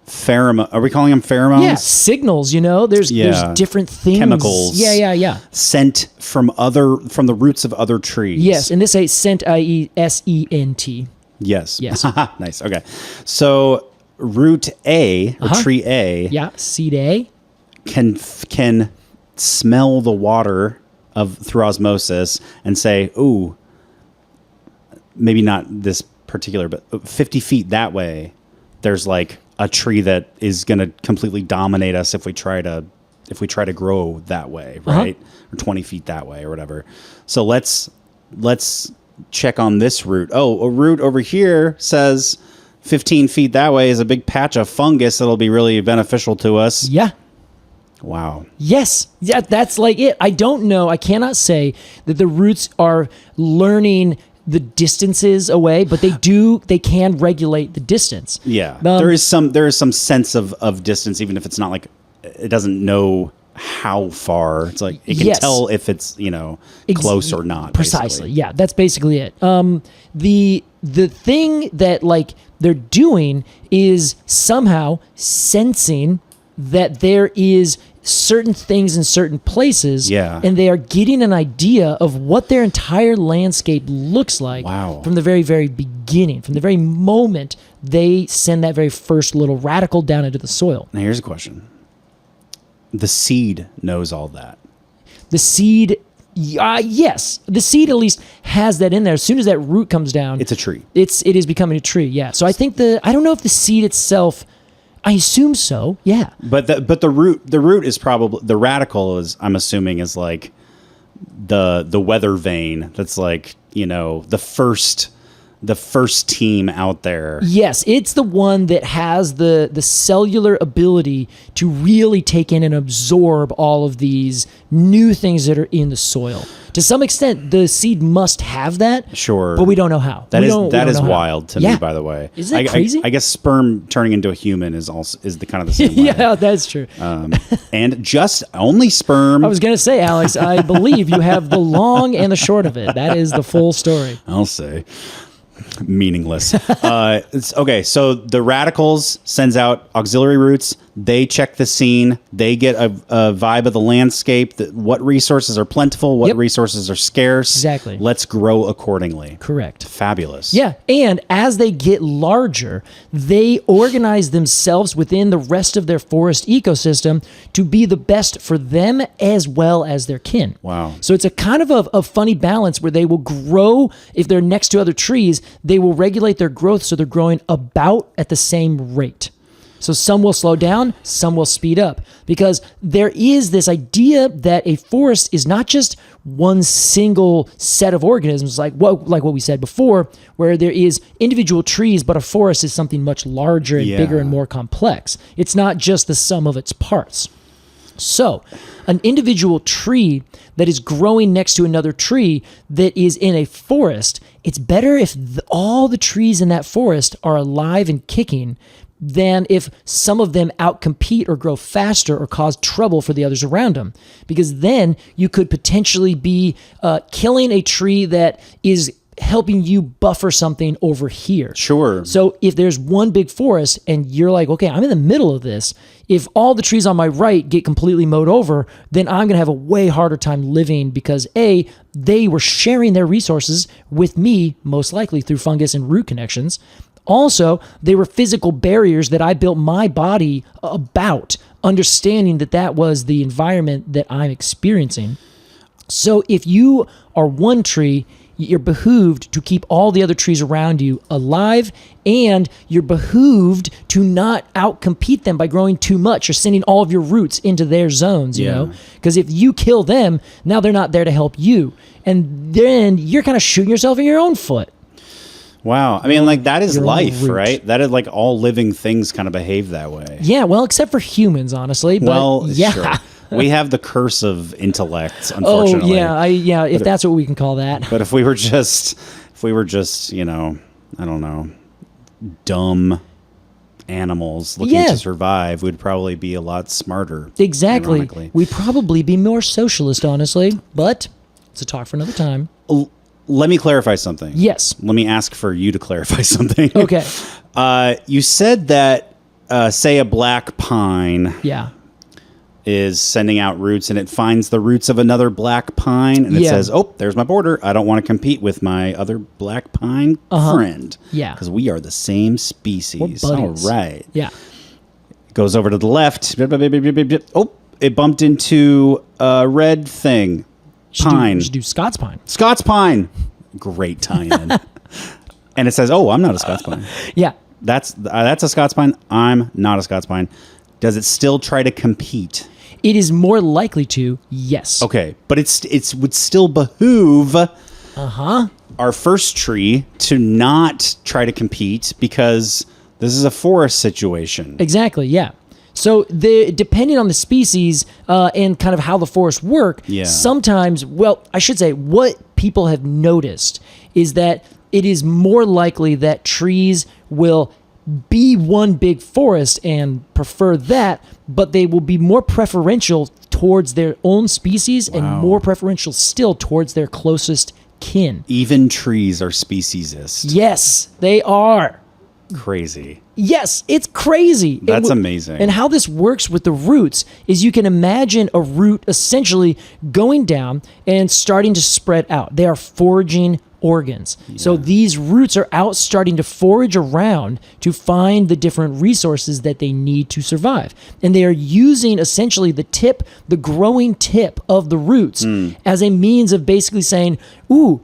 pheromone. Are we calling them pheromones? Yeah, signals. There's different things. Chemicals. Yeah. Sent from the roots of other trees. Yes, and this is scent, i.e., S-E-N-T. Yes. Yes. Nice. Okay. So root A or tree A. Seed A can smell the water through osmosis and say, ooh, maybe not this particular, but 50 feet that way, there's like a tree that is going to completely dominate us if we try to grow that way, right? Or 20 feet that way or whatever. So let's check on this root. Oh, a root over here says 15 feet that way is a big patch of fungus that'll be really beneficial to us. Yeah. Wow. Yes. Yeah, that's like it. I don't know. I cannot say that the roots are learning the distances away, but they can regulate the distance. Yeah. There is some sense of distance, even if it's not like it doesn't know how far. It's like it can tell if it's, close or not. Precisely. Basically. Yeah, that's basically it. The thing that like they're doing is somehow sensing that there is certain things in certain places, and they are getting an idea of what their entire landscape looks like from the very, very beginning, from the very moment they send that very first little radical down into the soil. Now here's a question. The seed knows all that. The seed, yes. The seed at least has that in there. As soon as that root comes down, it's a tree. It is becoming a tree, yeah. So I think I don't know if the seed itself, I assume so. Yeah. But the root is probably the radical is, I'm assuming, is like the weather vane. That's like, the first team out there. Yes, it's the one that has the cellular ability to really take in and absorb all of these new things that are in the soil. To some extent, the seed must have that. Sure. But we don't know how. That is wild to me, by the way. Isn't that crazy? I guess sperm turning into a human is the kind of the same way. Yeah, that's true. And just only sperm. I was going to say, Alex, I believe you have the long and the short of it. That is the full story. I'll say. Meaningless. Okay, so the radicals sends out auxiliary roots. They check the scene. They get a vibe of the landscape. What resources are plentiful? What resources are scarce? Exactly. Let's grow accordingly. Correct. Fabulous. Yeah, and as they get larger, they organize themselves within the rest of their forest ecosystem to be the best for them as well as their kin. Wow. So it's a kind of a funny balance where they will grow, if they're next to other trees, they will regulate their growth so they're growing about at the same rate. So some will slow down, some will speed up, because there is this idea that a forest is not just one single set of organisms, like what we said before, where there is individual trees, but a forest is something much larger and bigger and more complex. It's not just the sum of its parts. So an individual tree that is growing next to another tree that is in a forest, it's better if all the trees in that forest are alive and kicking, than if some of them outcompete or grow faster or cause trouble for the others around them. Because then you could potentially be killing a tree that is helping you buffer something over here. Sure. So if there's one big forest and you're like, okay, I'm in the middle of this, if all the trees on my right get completely mowed over, then I'm going to have a way harder time living because A, they were sharing their resources with me, most likely through fungus and root connections. Also, they were physical barriers that I built my body about, understanding that that was the environment that I'm experiencing. So if you are one tree, you're behooved to keep all the other trees around you alive, and you're behooved to not outcompete them by growing too much or sending all of your roots into their zones, you know? Because if you kill them, now they're not there to help you. And then you're kind of shooting yourself in your own foot. Wow. I mean, like, that is Your own life, root. right? That is like all living things kind of behave that way. Yeah, well, except for humans, honestly. But Well, yeah. sure. We have the curse of intellect, Oh, unfortunately. yeah, if that's what we can call that. But if we were just, you know, I don't know, dumb animals looking to survive, we'd probably be a lot smarter. Exactly. Ironically. We'd probably be more socialist, honestly. But it's a talk for another time. Let me clarify something. Yes. Let me ask for you to clarify something. Okay. You said that, say, a black pine Yeah. is sending out roots and it finds the roots of another black pine and it says, oh, there's my border. I don't want to compete with my other black pine friend. Yeah. Because we are the same species. We're All buddies. right. Yeah. Goes over to the left. Oh, it bumped into a red thing. Pine. We should do Scots pine. Scots pine. Great tie-in. And it says, oh, I'm not a Scots pine. Yeah. That's a Scots pine. I'm not a Scots pine. Does it still try to compete? It is more likely to, yes. Okay, but it would still behoove our first tree to not try to compete because this is a forest situation. Exactly, yeah. So depending on the species and kind of how the forests work, sometimes, well, I should say what people have noticed is that it is more likely that trees will be one big forest and prefer that, but they will be more preferential towards their own species and more preferential still towards their closest kin. Even trees are speciesist. Yes, they are. Crazy. Yes, it's crazy. That's amazing. And how this works with the roots is you can imagine a root essentially going down and starting to spread out. They are foraging organs. So these roots are out starting to forage around to find the different resources that they need to survive. And they are using essentially the growing tip of the roots as a means of basically saying, ooh,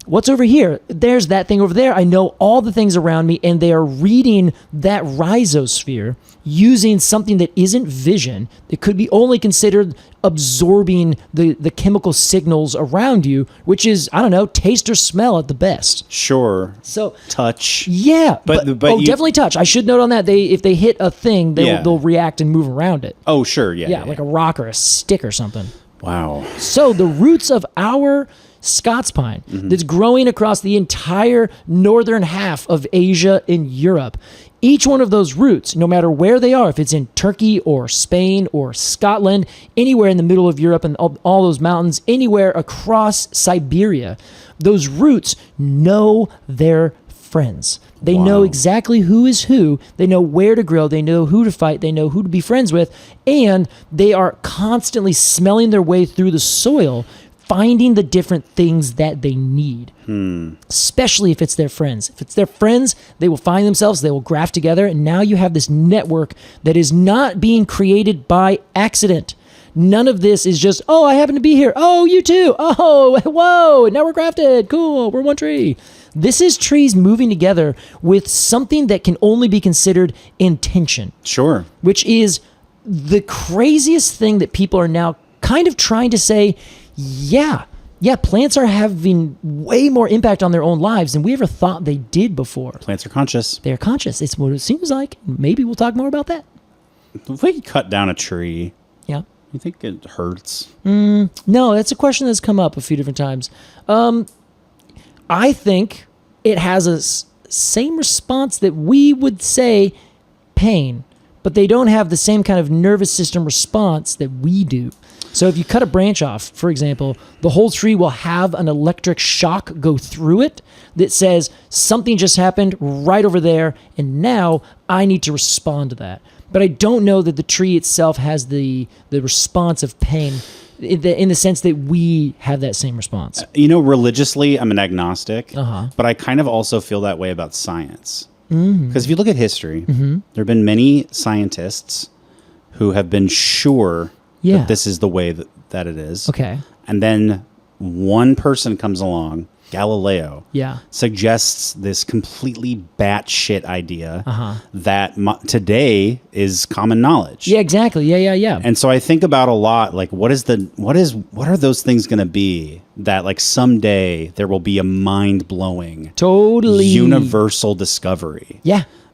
what's over here? There's that thing over there. I know all the things around me, and they are reading that rhizosphere using something that isn't vision. It could be only considered absorbing the chemical signals around you, which is, I don't know, taste or smell at the best. Sure. So touch. Yeah, but you, definitely touch. I should note on that, if they hit a thing, they'll react and move around it. Oh, sure. Yeah, like a rock or a stick or something. Wow. So the roots of our Scots pine that's growing across the entire northern half of Asia and Europe. Each one of those roots, no matter where they are, if it's in Turkey or Spain or Scotland, anywhere in the middle of Europe and all those mountains, anywhere across Siberia, those roots know their friends. They know exactly who is who. They know where to grow. They know who to fight. They know who to be friends with. And they are constantly smelling their way through the soil, finding the different things that they need, especially if it's their friends. If it's their friends, they will find themselves, they will graft together, and now you have this network that is not being created by accident. None of this is just, oh, I happen to be here. Oh, you too. Oh, whoa, now we're grafted. Cool, we're one tree. This is trees moving together with something that can only be considered intention. Sure. Which is the craziest thing that people are now kind of trying to say, yeah, plants are having way more impact on their own lives than we ever thought they did before. Plants are conscious. They're conscious. It's what it seems like. Maybe we'll talk more about that. If we cut down a tree, Yeah. you think it hurts? No, that's a question that's come up a few different times. I think it has a same response that we would say pain, but they don't have the same kind of nervous system response that we do. So if you cut a branch off, for example, the whole tree will have an electric shock go through it that says something just happened right over there, and now I need to respond to that. But I don't know that the tree itself has the response of pain in the sense that we have that same response. Religiously, I'm an agnostic, but I kind of also feel that way about science. Because if you look at history, there have been many scientists who have been sure that this is the way that it is. Okay. And then one person comes along, Galileo, suggests this completely batshit idea that today is common knowledge. Yeah, exactly. Yeah. And so I think about a lot, like, what are those things going to be that, like, someday there will be a mind-blowing, totally universal discovery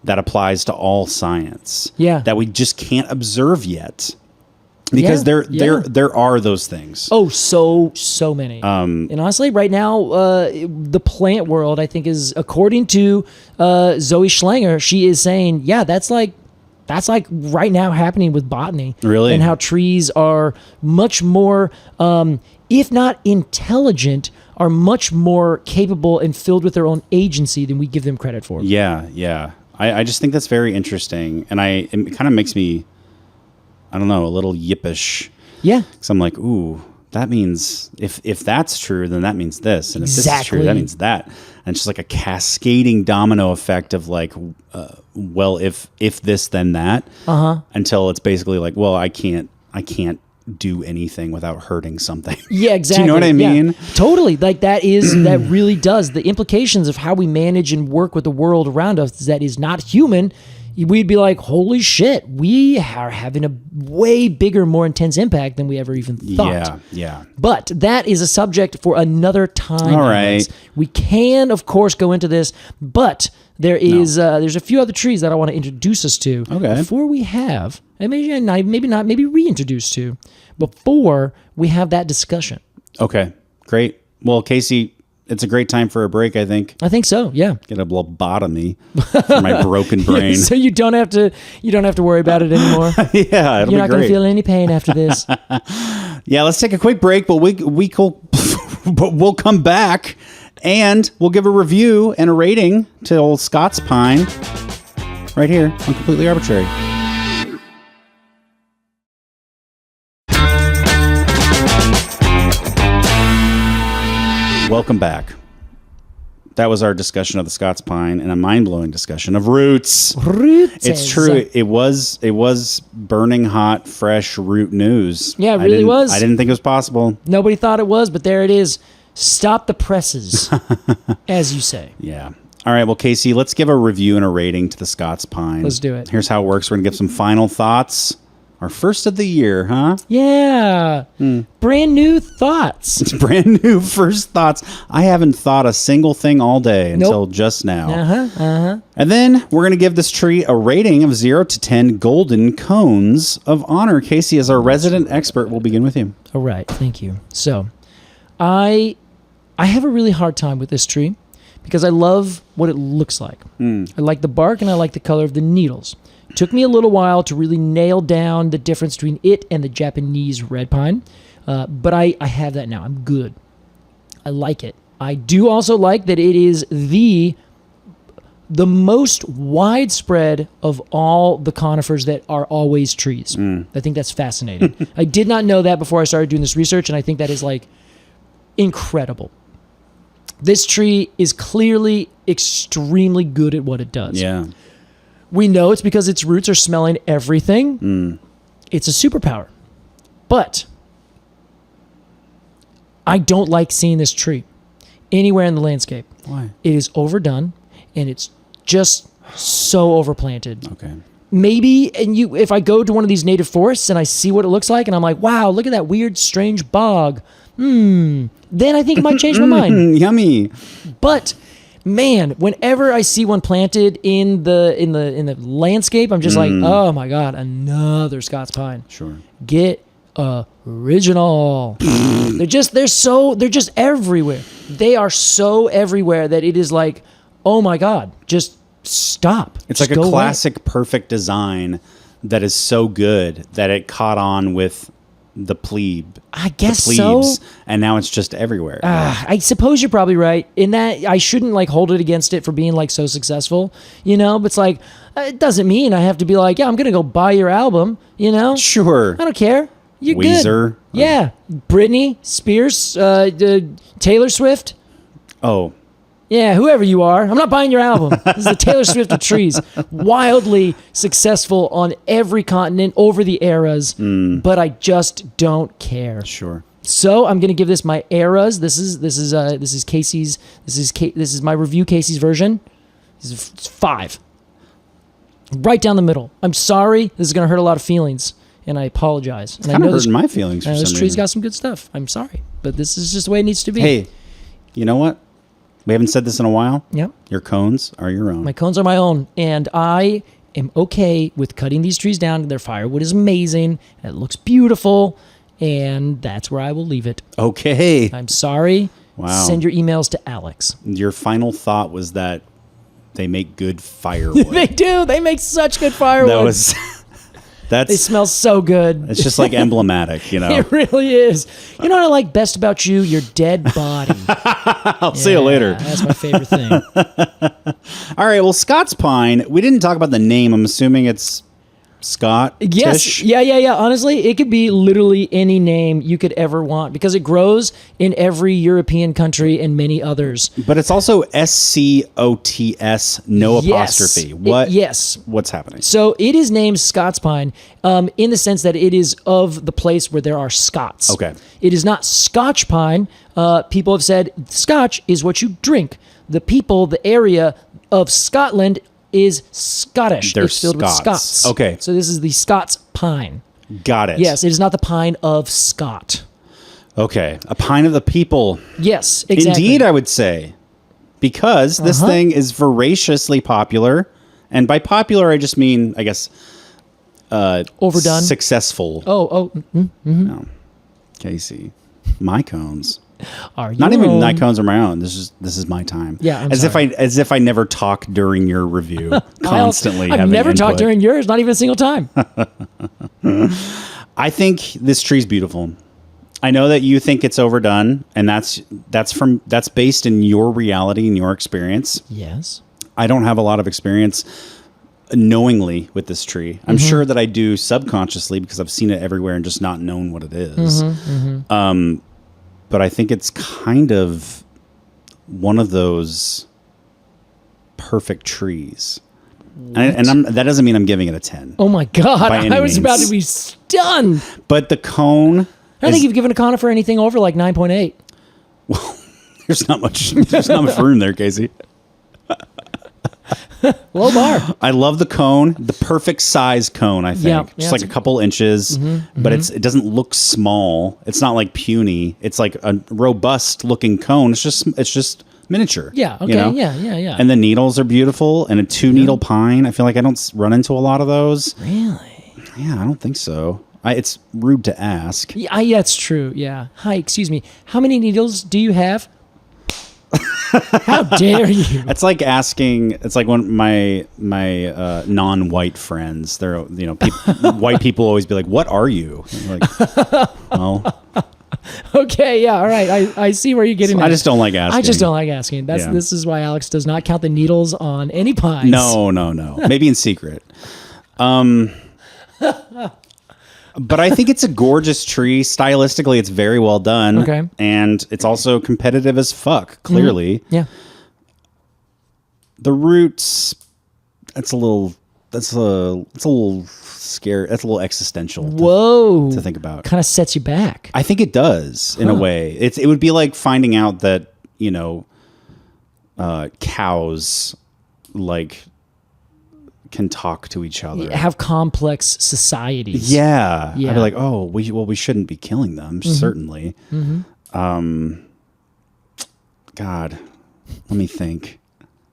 that applies to all science that we just can't observe yet. Because there are those things. Oh, so many. And honestly, right now, the plant world, I think, is, according to Zoe Schlanger, she is saying, that's like right now happening with botany. Really? And how trees are much more, if not intelligent, are much more capable and filled with their own agency than we give them credit for. Yeah. I just think that's very interesting. And it kind of makes me, I don't know, a little yippish. Yeah. So I'm like, ooh, that means if that's true, then that means this. And if this is true, that means that. And it's just like a cascading domino effect of like, well, if this, then that. Until it's basically like, well, I can't do anything without hurting something. Yeah, exactly. Do you know what I mean? Yeah, totally. Like that really does. The implications of how we manage and work with the world around us that is not human, we'd be like, holy shit, we are having a way bigger, more intense impact than we ever even thought. Yeah. But that is a subject for another time. All right. We can, of course, go into this, but there's a few other trees that I want to introduce us to. Okay. Before we have, and maybe reintroduce to, before we have that discussion. Okay, great. Well, Casey, it's a great time for a break, I think. I think so, yeah. Get a lobotomy for my broken brain. So you don't have to worry about it anymore. Yeah, it'll be great. You're not going to feel any pain after this. Yeah, let's take a quick break, but we'll come back and we'll give a review and a rating to old Scots pine right here on Completely Arbortrary. Welcome back. That was our discussion of the Scots pine and a mind-blowing discussion of roots. It's true. It was burning hot, fresh root news. Yeah, it really was. I didn't think it was possible. Nobody thought it was, but there it is. Stop the presses, as you say. Yeah. All right. Well, Casey, let's give a review and a rating to the Scots pine. Let's do it. Here's how it works. We're going to give some final thoughts. Our first of the year, huh? Yeah. Brand new thoughts. It's brand new first thoughts. I haven't thought a single thing all day until just now. And then we're going to give this tree a rating of 0 to 10 golden cones of honor. Casey, as our resident expert, we'll begin with you. All right. Thank you. So I have a really hard time with this tree because I love what it looks like. I like the bark and I like the color of the needles. It took me a little while to really nail down the difference between it and the Japanese red pine, but I have that now. I'm good. I like it. I do also like that it is the most widespread of all the conifers that are always trees. I think that's fascinating. I did not know that before I started doing this research, and I think that is like incredible. This tree is clearly extremely good at what it does. Yeah. We know it's because its roots are smelling everything. It's a superpower. But I don't like seeing this tree anywhere in the landscape. Why? It is overdone, and it's just so overplanted. Okay. Maybe, if I go to one of these native forests and I see what it looks like, and I'm like, wow, look at that weird, strange bog. Then I think it might change my mind. Yummy. But man, whenever I see one planted in the landscape, I'm just like, oh my god, another Scots pine. Sure. Get original. they're just everywhere. They are so everywhere that it is like, oh my god, just stop. It's Just like a go away. classic perfect design that is so good that it caught on with the plebe. I guess the so. plebes, and now it's just everywhere. I suppose you're probably right in that I shouldn't like hold it against it for being like so successful, you know, but it's like, it doesn't mean I have to be like, yeah, I'm going to go buy your album, you know? Sure. I don't care. You're Weezer. good. Yeah. Britney Spears, Taylor Swift. Oh, Yeah, whoever you are, I'm not buying your album. This is the Taylor Swift of trees. Wildly successful on every continent over the eras, but I just don't care. sure. So I'm gonna give this my eras. This is Casey's. This is my review. Casey's version. This is 5. Right down the middle. I'm sorry. This is gonna hurt a lot of feelings, and I apologize. And I Kind of know hurting my feelings for this some tree's reason. got some good stuff. I'm sorry, but this is just the way it needs to be. Hey, you know what? We haven't said this in a while. Yep. Your cones are your own. My cones are my own, and I am okay with cutting these trees down. Their firewood is amazing. And it looks beautiful, and that's where I will leave it. Okay. I'm sorry. Wow. Send your emails to Alex. Your final thought was that they make good firewood. They do. They make such good firewood. That was. They That's. smell so good. It's just like emblematic, you know. It really is. You know what I like best about you? Your dead body. I'll see you later. That's my favorite thing. All right. Well, Scots pine. We didn't talk about the name. I'm assuming it's Scott. Yes. Yeah. Honestly, it could be literally any name you could ever want because it grows in every European country and many others. But it's also SCOTS, no Yes. apostrophe. What? Yes. What's happening? So it is named Scots pine in the sense that it is of the place where there are Scots. Okay. It is not Scotch pine. People have said Scotch is what you drink. The people, the area of Scotland is Scottish. They're it's filled with Scots. Scots. Okay. So this is the Scots pine. Got it. Yes, it is not the pine of Scott. Okay. A pine of the people. Yes, exactly. Indeed, I would say. Because this thing is voraciously popular. And by popular, I just mean, I guess, Overdone. successful. Oh, Casey, my cones. are you Not even own? my cones are my own. This is my time. Yeah, I'm as sorry. if I never talk during your review. Constantly, I've having never talked input. during yours, not even a single time. I think this tree's beautiful. I know that you think it's overdone, and that's based in your reality and your experience. Yes. I don't have a lot of experience knowingly with this tree. I'm sure that I do subconsciously because I've seen it everywhere and just not known what it is. But I think it's kind of one of those perfect trees. That doesn't mean I'm giving it a 10. Oh my God. By any I was about means. to be stunned. But the cone, I think you've given a conifer anything over like 9.8. there's not much room there, Casey. Low bar. I love the cone, the perfect size cone, I think. Yeah, Just like it's- a couple inches, but it doesn't look small. It's not like puny. It's like a robust looking cone. It's just miniature. Yeah. Okay. you know? Yeah. And the needles are beautiful, and a 2-needle pine. I feel like I don't run into a lot of those. Really? Yeah, I don't think so. It's rude to ask. Yeah, that's true. Yeah. Hi, excuse me. How many needles do you have? How dare you? It's like asking. It's like when my non-white friends. They're white people always be like, "What are you?" I'm like, well, Okay. Yeah. All right. I see where you're getting. I at. just don't like asking. I just don't like asking. Yeah. This is why Alex does not count the needles on any pines. No. Maybe in secret. But I think it's a gorgeous tree. Stylistically, it's very well done. Okay. And it's also competitive as fuck, clearly. Yeah. The roots, that's a little scary. That's a little existential Whoa. to think about. Kind of sets you back. I think it does in a way. It would be like finding out that, cows can talk to each other. Have complex societies. Yeah. Yeah. I'd be like, oh, we shouldn't be killing them, certainly. God, let me think.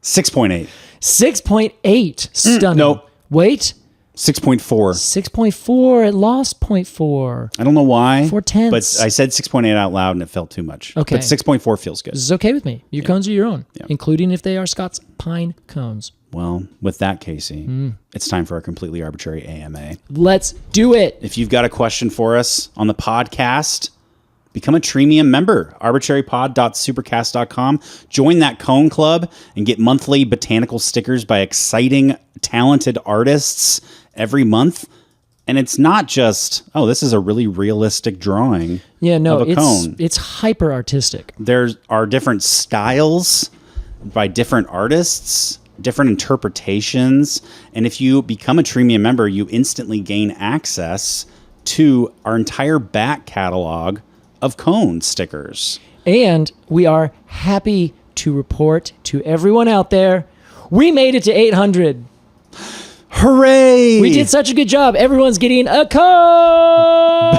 6.8. 6.8. Stunning. Nope. Wait. 6.4. 6.4. It lost 0.4. I don't know why. 4/10. But I said 6.8 out loud and it felt too much. Okay. But 6.4 feels good. This is okay with me. Your cones are your own, Yeah. including if they are Scots pine cones. Well, with that, Casey, it's time for our completely arbitrary AMA. Let's do it. If you've got a question for us on the podcast, become a Treemium member, arbitrarypod.supercast.com. Join that cone club and get monthly botanical stickers by exciting, talented artists every month. And it's not just, oh, this is a really realistic drawing of a cone. It's hyper artistic. There are different styles by different artists, different interpretations. And if you become a Treemium member, you instantly gain access to our entire back catalog of cone stickers. And we are happy to report to everyone out there, we made it to 800. Hooray! We did such a good job. Everyone's getting a cone.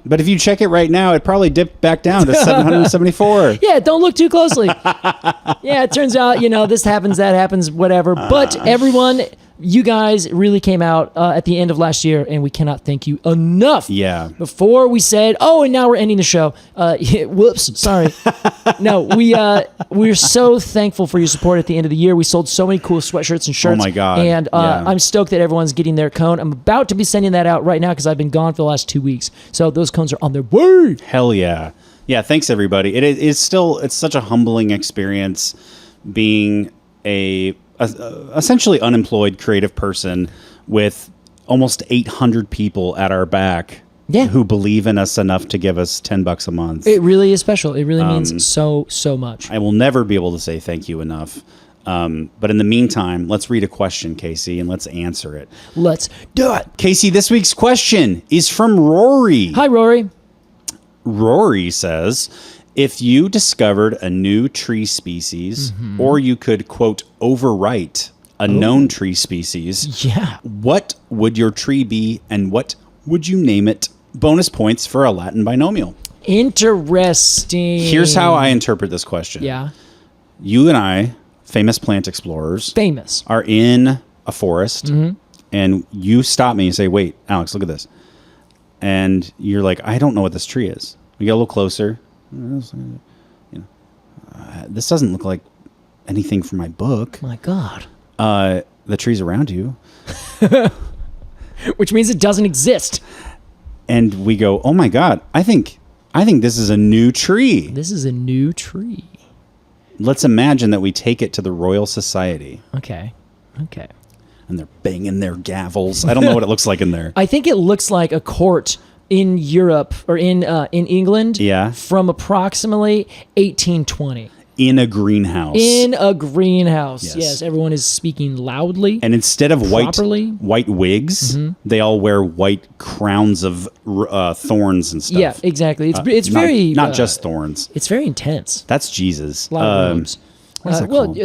But if you check it right now, it probably dipped back down to 774. Yeah, don't look too closely. Yeah, it turns out, this happens, that happens, whatever. But everyone, you guys really came out at the end of last year, and we cannot thank you enough. Yeah. Before we said, and now we're ending the show. Whoops, sorry. No, we're so thankful for your support at the end of the year. We sold so many cool sweatshirts and shirts. Oh my God. And Yeah. I'm stoked that everyone's getting their cone. I'm about to be sending that out right now because I've been gone for the last 2 weeks. So those cones are on their way. Hell yeah. Yeah, thanks everybody. It's such a humbling experience being a essentially unemployed creative person with almost 800 people at our back who believe in us enough to give us $10 a month. It really is special. It really means so much. I will never be able to say thank you enough. But in the meantime, let's read a question, Casey, and let's answer it. Let's do it. Casey, this week's question is from Rory. Hi, Rory. Rory says, if you discovered a new tree species, or you could, quote, overwrite a known tree species, what would your tree be and what would you name it? Bonus points for a Latin binomial. Interesting. Here's how I interpret this question. Yeah. You and I, famous plant explorers, are in a forest, and you stop me and say, wait, Alex, look at this. And you're like, I don't know what this tree is. We get a little closer. This doesn't look like anything from my book. My God. The trees around you. Which means it doesn't exist. And we go, oh my God, I think this is a new tree. This is a new tree. Let's imagine that we take it to the Royal Society. Okay. And they're banging their gavels. I don't know what it looks like in there. I think it looks like a court in Europe or in England from approximately 1820. In a greenhouse. Yes, everyone is speaking loudly. And instead of properly. white wigs, they all wear white crowns of thorns and stuff. Yeah, exactly. It's very... Not just thorns. It's very intense. That's Jesus. A lot of robes. What is that called?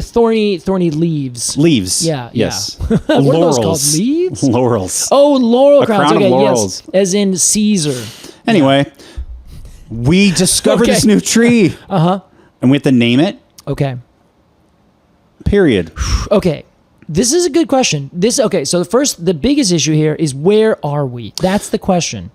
Thorny leaves. Leaves. Yeah. Yes. What are those called? Leaves? Laurels. Oh, laurel crowns. Crown of laurels. Yes. As in Caesar. Anyway, we discovered this new tree. And we have to name it. Okay. Period. Okay. This is a good question. So the biggest issue here is where are we? That's the question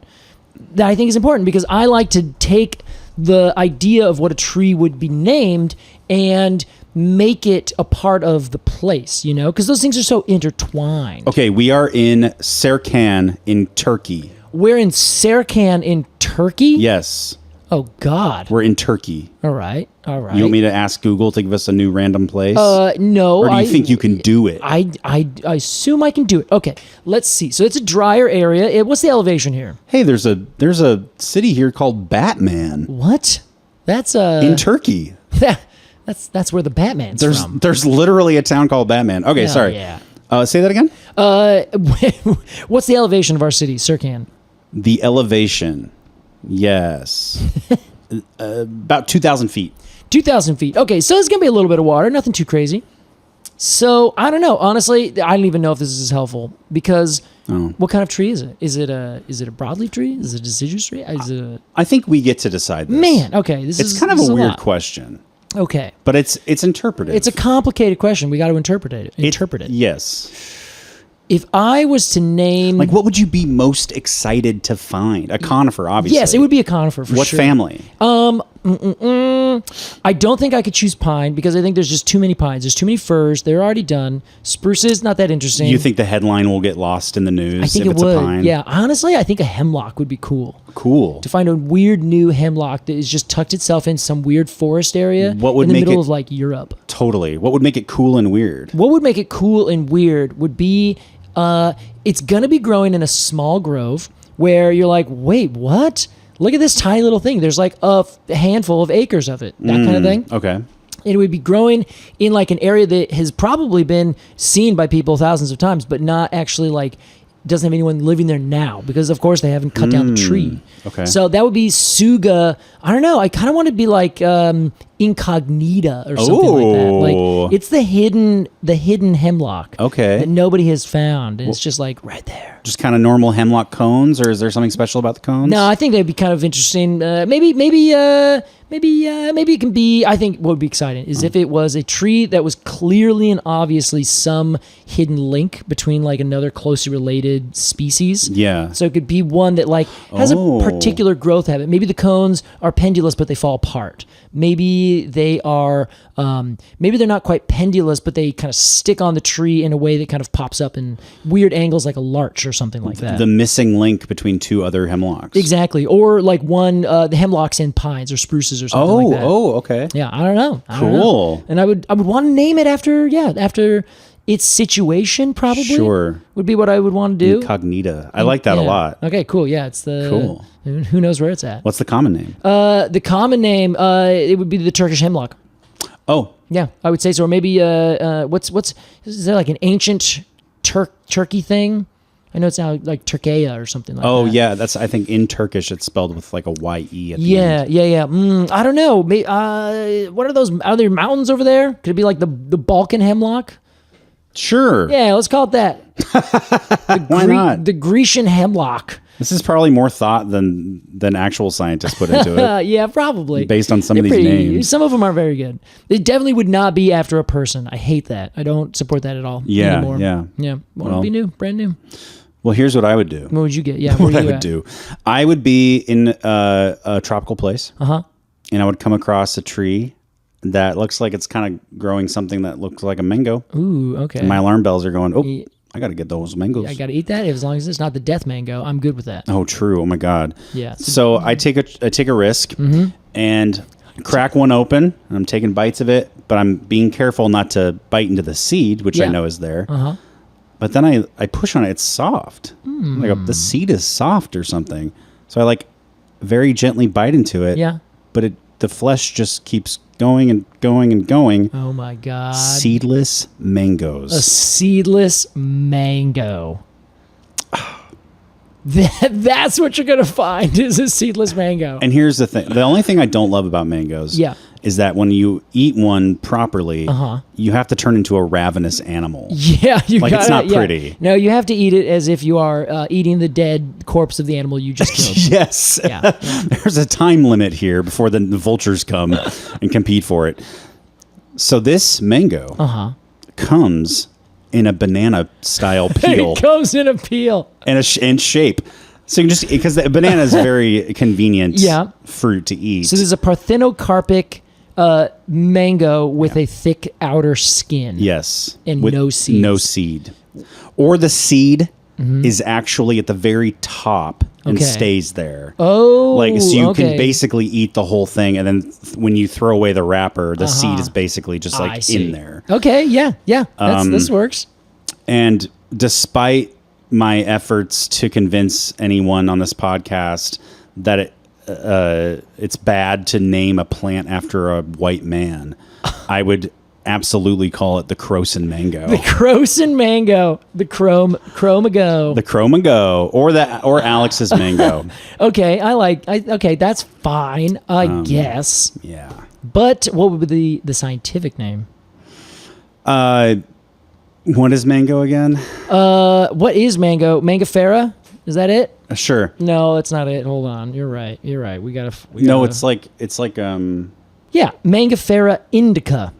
that I think is important because I like to take the idea of what a tree would be named and make it a part of the place, because those things are so intertwined. Okay, we are in Serkan in Turkey. We're in Serkan in Turkey? Yes. Oh, God. We're in Turkey. All right. You want me to ask Google to give us a new random place? No. Or do you think you can do it? I assume I can do it. Okay, let's see. So it's a drier area. What's the elevation here? Hey, there's a city here called Batman. What? That's in Turkey. That's where the Batman's from. There's literally a town called Batman. Okay, sorry. Yeah. Say that again? What's the elevation of our city, Serkan? The elevation. Yes. About 2,000 feet. 2,000 feet. Okay, so it's going to be a little bit of water, nothing too crazy. So, I don't know. Honestly, I don't even know if this is helpful because what kind of tree is it? Is it a broadleaf tree? Is it a deciduous tree? I think we get to decide this. Man, okay. It's kind of a weird question. Okay. But it's interpretive. It's a complicated question. We got to interpret it. Yes. If I was to name... Like, what would you be most excited to find? A conifer, obviously. Yes, it would be a conifer for what sure. What family? I don't think I could choose pine because I think there's just too many pines. There's too many firs. They're already done. Spruces, not that interesting. You think the headline will get lost in the news I think if it it's would. a pine? Yeah, honestly, I think a hemlock would be cool. Cool. To find a weird new hemlock that has just tucked itself in some weird forest area What would in the make middle it- of like Europe. Totally. What would make it cool and weird? What would make it cool and weird would be it's going to be growing in a small grove where you're like, wait, what? Look at this tiny little thing. There's like a handful of acres of it, that kind of thing. Okay. And it would be growing in like an area that has probably been seen by people thousands of times, but not actually like doesn't have anyone living there now because of course they haven't cut down the tree. Okay. So that would be Suga. I don't know. I kind of want to be like Incognita or something like that. Like it's the hidden hemlock. Okay. That nobody has found. And it's just like right there. Just kind of normal hemlock cones, or is there something special about the cones? No, I think they'd be kind of interesting. Maybe it can be. I think what would be exciting is if it was a tree that was clearly and obviously some hidden link between like another closely related species. Yeah. So it could be one that like has a particular growth habit. Maybe the cones are pendulous, but they fall apart. Maybe they are. Maybe they're not quite pendulous, but they kind of stick on the tree in a way that kind of pops up in weird angles, like a larch or something like that. The missing link between two other hemlocks. Exactly. Or like one, the hemlocks and pines or spruces or something like that. Oh, okay. Yeah, I don't know. Cool. And I would want to name it after its situation, probably. Sure. Would be what I would want to do. Incognita. I like that a lot. Okay, cool. Yeah, it's the... Cool. Who knows where it's at? What's the common name? The common name, it would be the Turkish hemlock. Oh. Yeah, I would say so. Or maybe, is there like an ancient Turkey thing? I know it's now like Turkaya or something like that. Oh, yeah. That's, I think in Turkish, it's spelled with like a Y-E at the end. Yeah. I don't know. What are those? Are there mountains over there? Could it be like the Balkan hemlock? Sure. Yeah, let's call it that. Why not? The Grecian hemlock. This is probably more thought than actual scientists put into it. Yeah, probably. Based on some of They're these names. Some of them are very good. They definitely would not be after a person. I hate that. I don't support that at all anymore. Yeah. Want to be new, brand new. Well, here's what I would do. What would you get? Yeah, What I would do. I would be in a tropical place. Uh-huh. And I would come across a tree that looks like it's kind of growing something that looks like a mango. Ooh, okay. And my alarm bells are going, oh, I got to get those mangoes. I got to eat that. As long as it's not the death mango, I'm good with that. Oh, true. Oh, my God. Yeah. So I take a risk and crack one open. And I'm taking bites of it, but I'm being careful not to bite into the seed, which I know is there. Uh-huh. But then I push on it. It's soft. Like the seed is soft or something. So I like very gently bite into it. Yeah. But the flesh just keeps going and going and going. Oh my God. Seedless mangoes. A seedless mango. That's what you're going to find is a seedless mango. And here's the thing. The only thing I don't love about mangoes is that when you eat one properly, you have to turn into a ravenous animal. Yeah. It's not pretty. No, you have to eat it as if you are eating the dead corpse of the animal you just killed. Yes. Yeah. There's a time limit here before the vultures come and compete for it. So this mango comes in a banana style peel. It comes in a peel. And shape. So you can just, because the banana is a very convenient fruit to eat. So there's a parthenocarpic mango with a thick outer skin. Yes. And with no seeds. No seed. Or the seed is actually at the very top and stays there. Oh, so you can basically eat the whole thing, and then when you throw away the wrapper, the seed is basically just like in there. Okay, yeah. This works. And despite my efforts to convince anyone on this podcast that it's bad to name a plant after a white man, I would absolutely call it the Crowson mango. The Crowson mango. The Chromago. The Chromago. Or Alex's mango. Okay, okay, that's fine, I guess. Yeah. But what would be the scientific name? What is mango again? What is mango? Mangifera? Is that it? Sure. No, that's not it. Hold on. You're right. We gotta. No, it's like Yeah, Mangifera indica.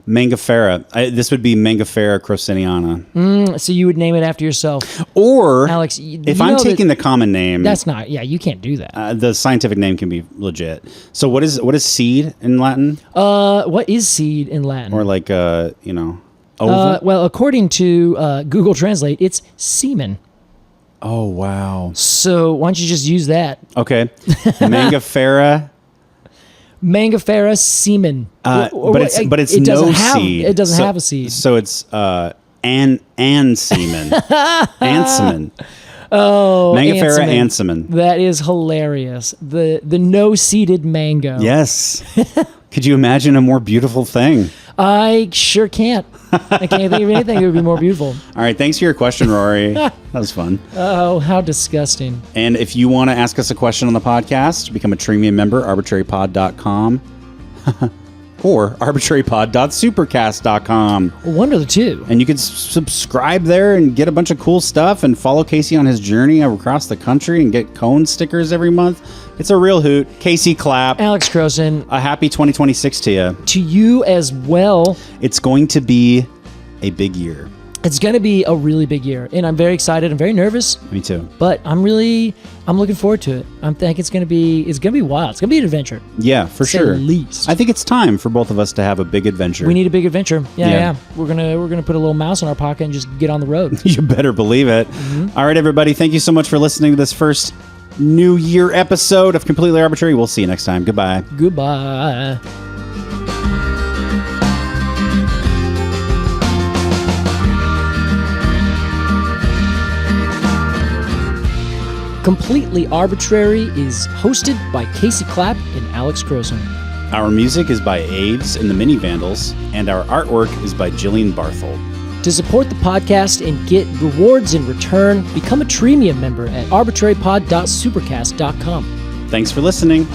Mangifera. This would be Mangifera crowsoniana. So you would name it after yourself. Or, Alex, if I'm taking the common name, that's not. Yeah, you can't do that. the scientific name can be legit. So what is seed in Latin? What is seed in Latin? Or like ova? Well, according to Google Translate, it's semen. Oh wow. So why don't you just use that? Okay. Mangifera. Mangifera semen. But it's it doesn't no have, seed. It doesn't have a seed. So it's and semen. Ansemen. Oh, Mangifera ansemen. That is hilarious. The no seeded mango. Yes. Could you imagine a more beautiful thing? I sure can't. I can't think of anything that would be more beautiful. All right. Thanks for your question, Rory. That was fun. Oh, how disgusting. And if you want to ask us a question on the podcast, become a premium member, arbitrarypod.com or arbitrarypod.supercast.com. One of the two. And you can subscribe there and get a bunch of cool stuff and follow Casey on his journey across the country and get cone stickers every month. It's a real hoot. Casey Clapp. Alex Crowson. A happy 2026 to you. To you as well. It's going to be a big year. It's going to be a really big year, and I'm very excited. I'm very nervous. Me too. But I'm looking forward to it. I think it's going to be wild. It's going to be an adventure. Yeah, for Say sure. the least. I think it's time for both of us to have a big adventure. We need a big adventure. Yeah. Yeah. We're gonna put a little mouse in our pocket and just get on the road. You better believe it. Mm-hmm. All right, everybody. Thank you so much for listening to this first New Year episode of Completely Arbortrary. We'll see you next time. Goodbye. Goodbye. Completely Arbortrary is hosted by Casey Clapp and Alex Crowson. Our music is by Aves and the Mini Vandals, and our artwork is by Jillian Barthold. To support the podcast and get rewards in return, become a Premium member at arbitrarypod.supercast.com. Thanks for listening.